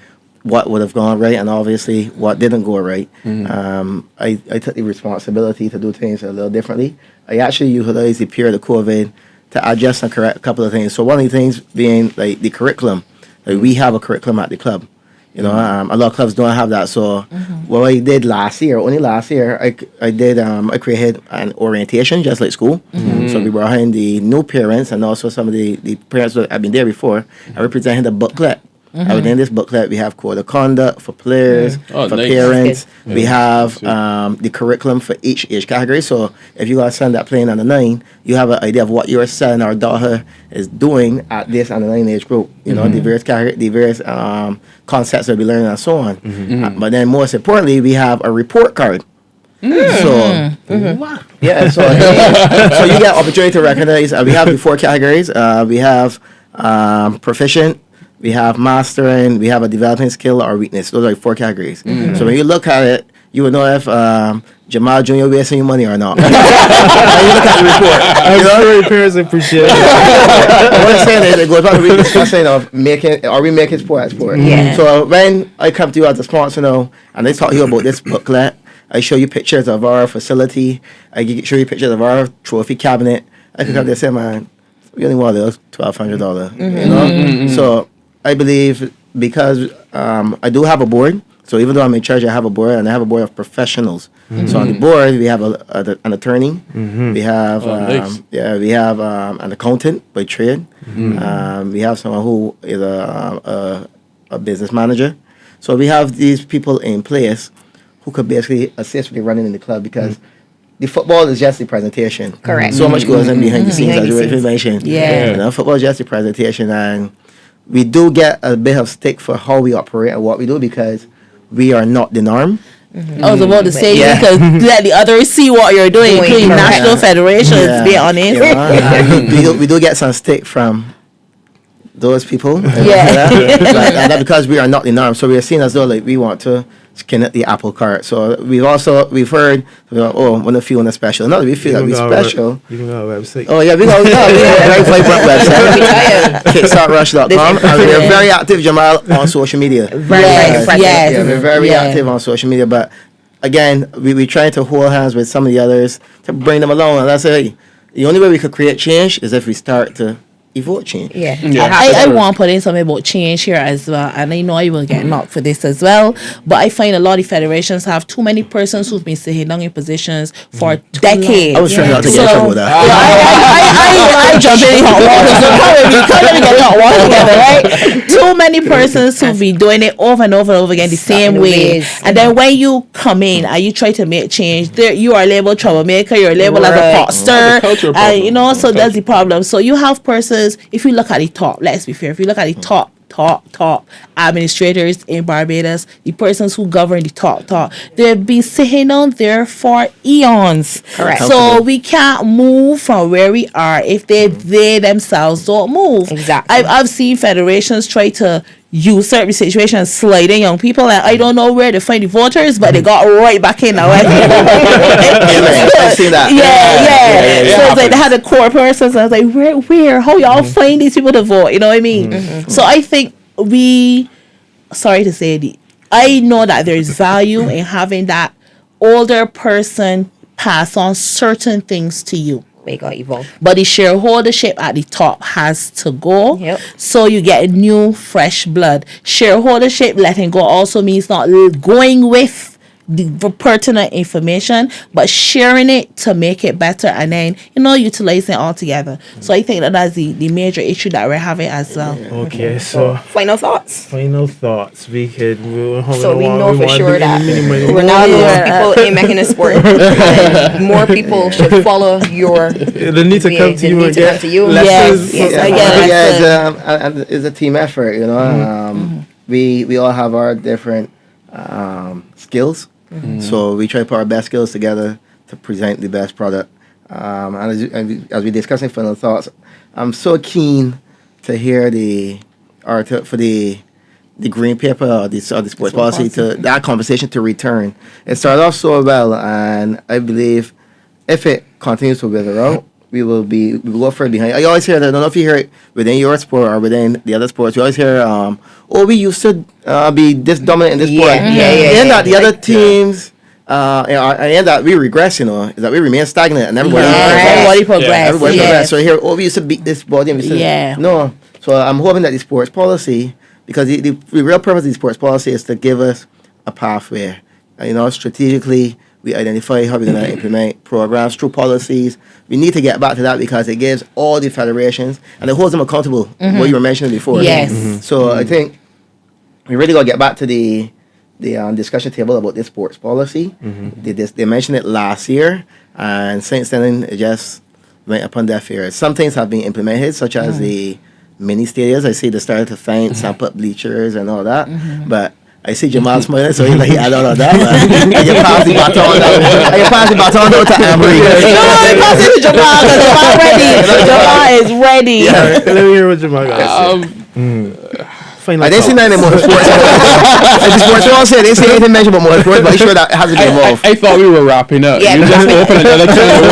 what would have gone right and obviously what didn't go right. I took the responsibility to do things a little differently. I actually utilized the period of COVID to adjust and correct a couple of things. So one of the things being like the curriculum. Like we have a curriculum at the club. You know, a lot of clubs don't have that. So what I did last year, only last year, I created an orientation just like school. So we brought in the new parents and also some of the parents that have been there before. I represented the booklet. Within this booklet, we have code of conduct for players, for parents. We have the curriculum for each age category. So if you got a son that playing under 9, you have an idea of what your son or daughter is doing at this under 9 age group. You know, the various concepts they'll be learning and so on. But then most importantly, we have a report card. So yeah, so you get opportunity to recognize. We have the 4 categories. We have proficient. We have mastering, we have a developing skill or weakness. Those are 4 categories. So when you look at it, you will know if Jamal Jr. wasting your money or not. When you look at the report. I'm sure your parents appreciate it. What I'm saying is, it goes back to the discussion of are we making sport as sport? So when I come to you as a sponsor now, and I talk to you about this booklet, I show you pictures of our facility, I show you pictures of our trophy cabinet, I can come there and say, man, we only want those $1,200, you know? So I believe because I do have a board, so even though I'm in charge, I have a board, and I have a board of professionals. So on the board, we have an attorney, we have we have an accountant by trade, we have someone who is a business manager. So we have these people in place who could basically assist with the running in the club because the football is just the presentation. Correct. So much goes in behind the scenes, as you already mentioned. Yeah. You know, football is just the presentation, and we do get a bit of stick for how we operate and what we do because we are not the norm. I was about to say, because let the others see what you're doing, including national federations, be honest. We do get some stick from those people. Yeah. That because we are not the norm. So we are seen as though like we want to skin at the apple cart. So we've heard, one of you on a special. No, we feel that we special. You can go on our website. Oh yeah, we have a very vibrant website. Kickstartrush.com. And we're very active, Jamal, on social media. Yes. We're very active on social media. But again, we're trying to hold hands with some of the others to bring them along. And that's the only way we could create change is if we start to evoke change. I want to put in something about change here as well, and I know I will get knocked for this as well, but I find a lot of federations have too many persons who've been sitting down in positions for decades. I was trying not to get in trouble with that. I jump in hot water, so probably get hot water together, right? Too many persons who've been doing it over and over and over again the same way, and then when you come in and you try to make change, there you are labeled troublemaker, you're labeled as a pot stir, and you know, so that's the problem. So you have persons. If you look at the top, let's be fair, if you look at the top administrators in Barbados, the persons who govern the top, they've been sitting on there for eons. Correct. So we can't move from where we are if they themselves don't move. Exactly. I've seen federations try to use certain situations, sliding young people, and I don't know where to find the voters, but they got right back in now. I've seen that. Yeah. So it's like they had a core person, so I was like, where? How y'all find these people to vote? You know what I mean? So I think sorry to say I know that there's value in having that older person pass on certain things to you. They got evolved. But the shareholdership at the top has to go. Yep. So you get new, fresh blood. Shareholdership letting go also means not going with the pertinent information, but sharing it to make it better, and then utilizing it all together. So I think that's the major issue that we're having as well. Okay, so final thoughts. We know for sure that Renaldo people in Mekkin sport, and more people should follow your. They need to come to you and get lessons. It's a team effort. We all have our different skills. So we try to put our best skills together to present the best product. And as we discussing final thoughts, I'm so keen to hear the green paper or the sports policy to that conversation to return. It started off so well, and I believe if it continues to wither out, we will go further behind. I always hear that. I don't know if you hear it within your sport or within the other sports. You always hear, we used to be this dominant in this sport. And that the other teams, and that we regress, is that we remain stagnant and everybody progress. So here, we used to beat this body. And no. So I'm hoping that the sports policy, because the real purpose of the sports policy is to give us a pathway. Strategically, we identify how we're going to implement programs through policies. We need to get back to that because it gives all the federations and it holds them accountable. What you were mentioning before. Yes. So I think we really got to get back to the discussion table about this sports policy. They mentioned it last year, and since then it just went upon deaf ears. Some things have been implemented, such as the mini stadiums. I see they started to find sample bleachers and all that, but I see Jamal smiling, so he's like, I don't know that, man. And you pass the baton down to Annmarie. No, pass it to Jamal, because Jamal is ready. Yeah, let me hear what Jamal got to say. I didn't see nothing about motorsports. The sports policy, I didn't see anything mentioned about motorsports, but I'm sure that has to be involved. I thought we were wrapping up. Yeah, you just opened another can of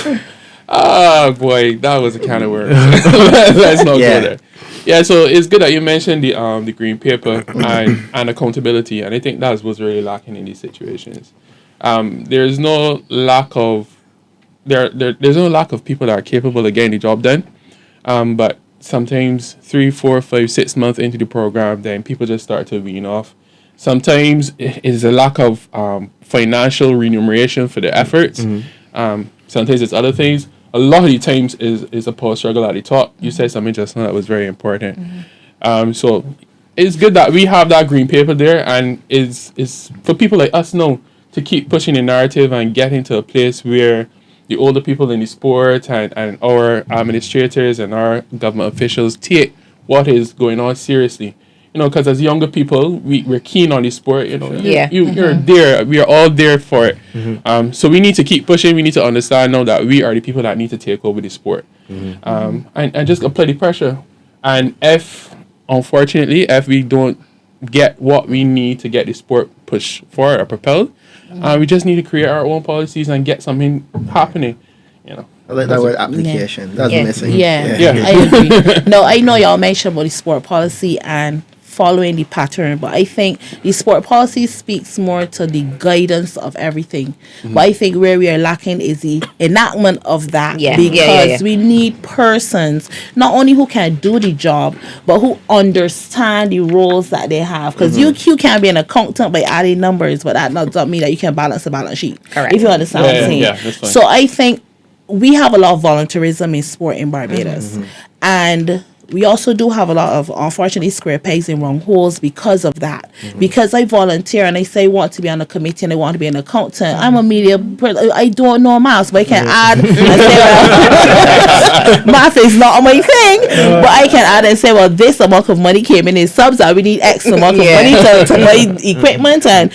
worms. Oh boy, that was a can of worms. Let's not go there. Yeah, so it's good that you mentioned the green paper and accountability, and I think that was really lacking in these situations. There's no lack of there's no lack of people that are capable of getting the job done, but sometimes 3, 4, 5, 6 months into the program, then people just start to wean off. Sometimes it's a lack of financial remuneration for the efforts. Sometimes it's other things. A lot of the times is a power struggle at the top. You said something just now that was very important. So it's good that we have that green paper there, and it's for people like us now to keep pushing the narrative and getting to a place where the older people in the sport and our administrators and our government officials take what is going on seriously. you know, because as younger people, we're keen on the sport, you know. Yeah. You're there. We are all there for it. So we need to keep pushing. We need to understand now that we are the people that need to take over the sport. And just apply the pressure. And unfortunately, if we don't get what we need to get the sport pushed forward or propelled, we just need to create our own policies and get something happening, you know. I like that word application. That's missing. Yeah, Yeah. I agree. No, I know y'all mentioned about the sport policy and following the pattern, but I think the sport policy speaks more to the guidance of everything. But I think where we are lacking is the enactment of that, because we need persons not only who can do the job, but who understand the roles that they have. Because you can be an accountant by adding numbers, but that doesn't mean that you can balance the balance sheet. Correct. If you understand what I'm saying. That's fine. So I think we have a lot of volunteerism in sport in Barbados, and we also do have a lot of, unfortunately, square pegs in wrong holes because of that. Because I volunteer and I say I want to be on a committee and I want to be an accountant. I'm a media person. I don't know maths, but I can add and say, well, math is not my thing, but I can add and say, well, this amount of money came in subs, and we need X amount of money to buy equipment and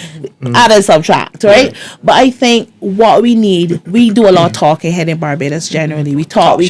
add and subtract, right? But I think what we need, we do a lot of talking here in Barbados generally. We talk, we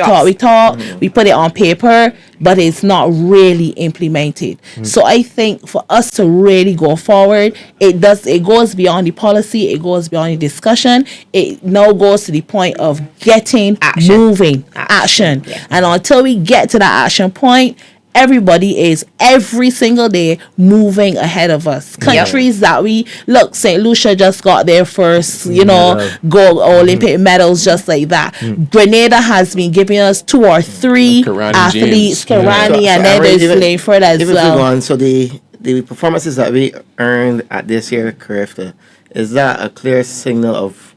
put it on paper, but it's not really implemented. So I think for us to really go forward, it goes beyond the policy, it goes beyond the discussion. It now goes to the point of getting moving action. And until we get to that action point, everybody is every single day moving ahead of us. Countries that we look, St. Lucia just got their first, gold Olympic medals just like that. Grenada has been giving us 2 or 3 athletes, Karani, and then there's Langford as well. So the performances that we earned at this year's CARIFTA, is that a clear signal of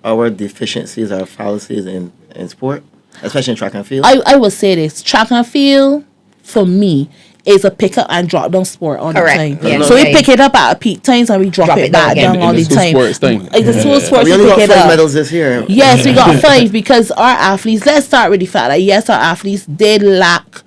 our deficiencies, our fallacies in sport, especially in track and field? I will say this, track and field, for me, is a pick up and drop down sport all the time. Yeah. So we pick it up at peak times and we drop it back down all the time. It's the two sports we we only pick got it 5 up. medals this year. Yes, we got 5 because our athletes, let's start with the fact that yes, our athletes did lack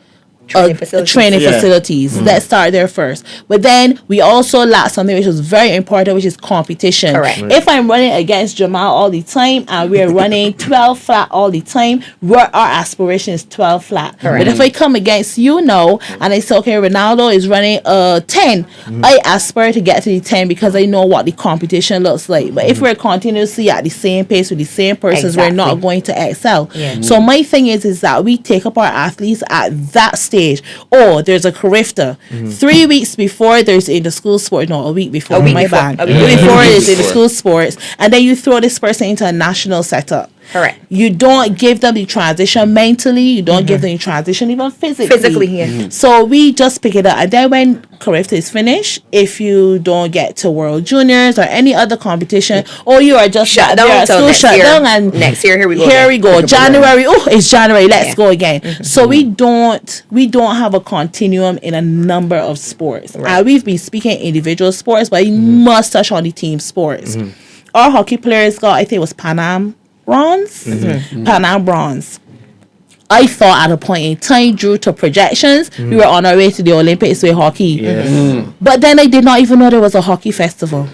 training facilities. Let's start there first. But then we also lack something which is very important, which is competition. If I'm running against Jamal all the time and we're running 12 flat all the time, our aspiration is 12 flat. But if I come against you now and I say, okay, Renaldo is running 10, I aspire to get to the 10 because I know what the competition looks like. But if we're continuously at the same pace with the same persons, we're not going to excel. So my thing is that we take up our athletes at that stage. There's a CARIFTA 3 weeks before there's in the school sport, no, a week before, my bad. A week before is in the school sports, and then you throw this person into a national setup. You don't give them the transition mentally, you don't give them the transition even physically. So we just pick it up, and then when CARIFTA is finished, if you don't get to World Juniors or any other competition, or you are just shut down, and next year here we go January, it's January, let's go again. So we don't have a continuum in a number of sports. We've been speaking individual sports, but you must touch on the team sports. Our hockey players got, I think it was Pan Am bronze. I thought at a point in time, due to projections, we were on our way to the Olympics with hockey. But then I did not even know there was a hockey festival.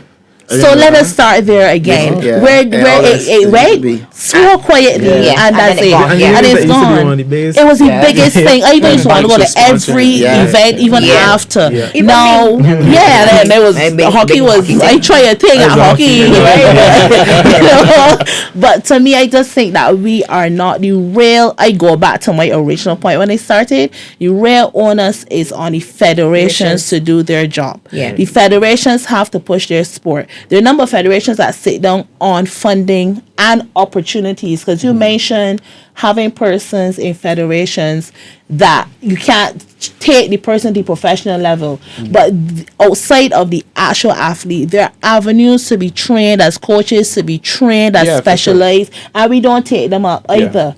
So let us start there again. Where it went so quietly, and that's it. And it's gone. It was the biggest thing. I even used to want to go to every event, even after. Now, and there was hockey was. I try a thing at hockey, right? But to me, I just think that we are not the real. I go back to my original point when I started. The real onus is on the federations to do their job. The federations have to push their sport. There are a number of federations that sit down on funding and opportunities, because you mentioned having persons in federations that you can't take the person to the professional level, but outside of the actual athlete, there are avenues to be trained as coaches, to be trained as specialized, and we don't take them up either.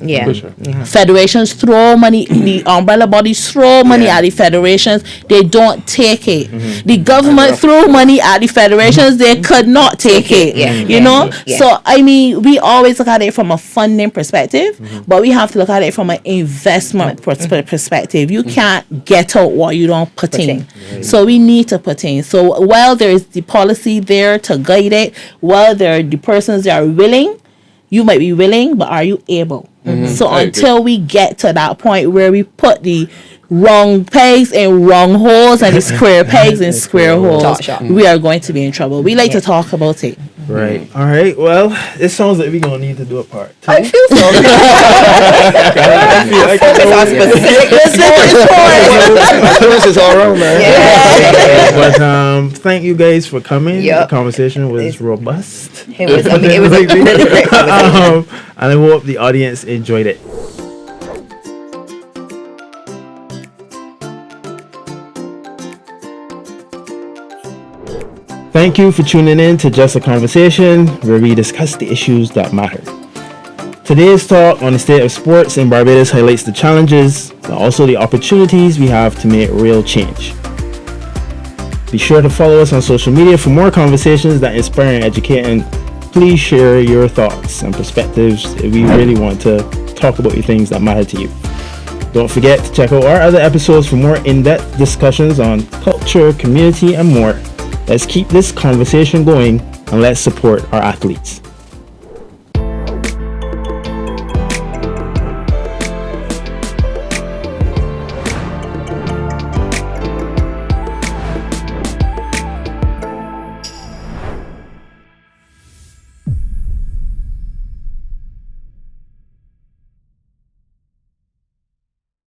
Federations throw money, the umbrella bodies throw money at the federations, they don't take it. The government threw money at the federations, they could not take it. So I mean, we always look at it from a funding perspective, but we have to look at it from an investment perspective. You can't get out what you don't put in. So we need to put in. So while there is the policy there to guide it, while there are the persons that are willing, you might be willing, but are you able? So until we get to that point where we put the wrong pegs in wrong holes and the square pegs in square holes, we are going to be in trouble. We like to talk about it. Right. All right. Well, it sounds like we're gonna need to do a part 2. I feel so. This is all wrong, man. But thank you guys for coming. Yep. The conversation was robust. It was a really great conversation. And I hope the audience enjoyed it. Thank you for tuning in to Just a Conversation, where we discuss the issues that matter. Today's talk on the state of sports in Barbados highlights the challenges, but also the opportunities we have to make real change. Be sure to follow us on social media for more conversations that inspire and educate, and please share your thoughts and perspectives. We really want to talk about the things that matter to you. Don't forget to check out our other episodes for more in-depth discussions on culture, community, and more. Let's keep this conversation going, and let's support our athletes.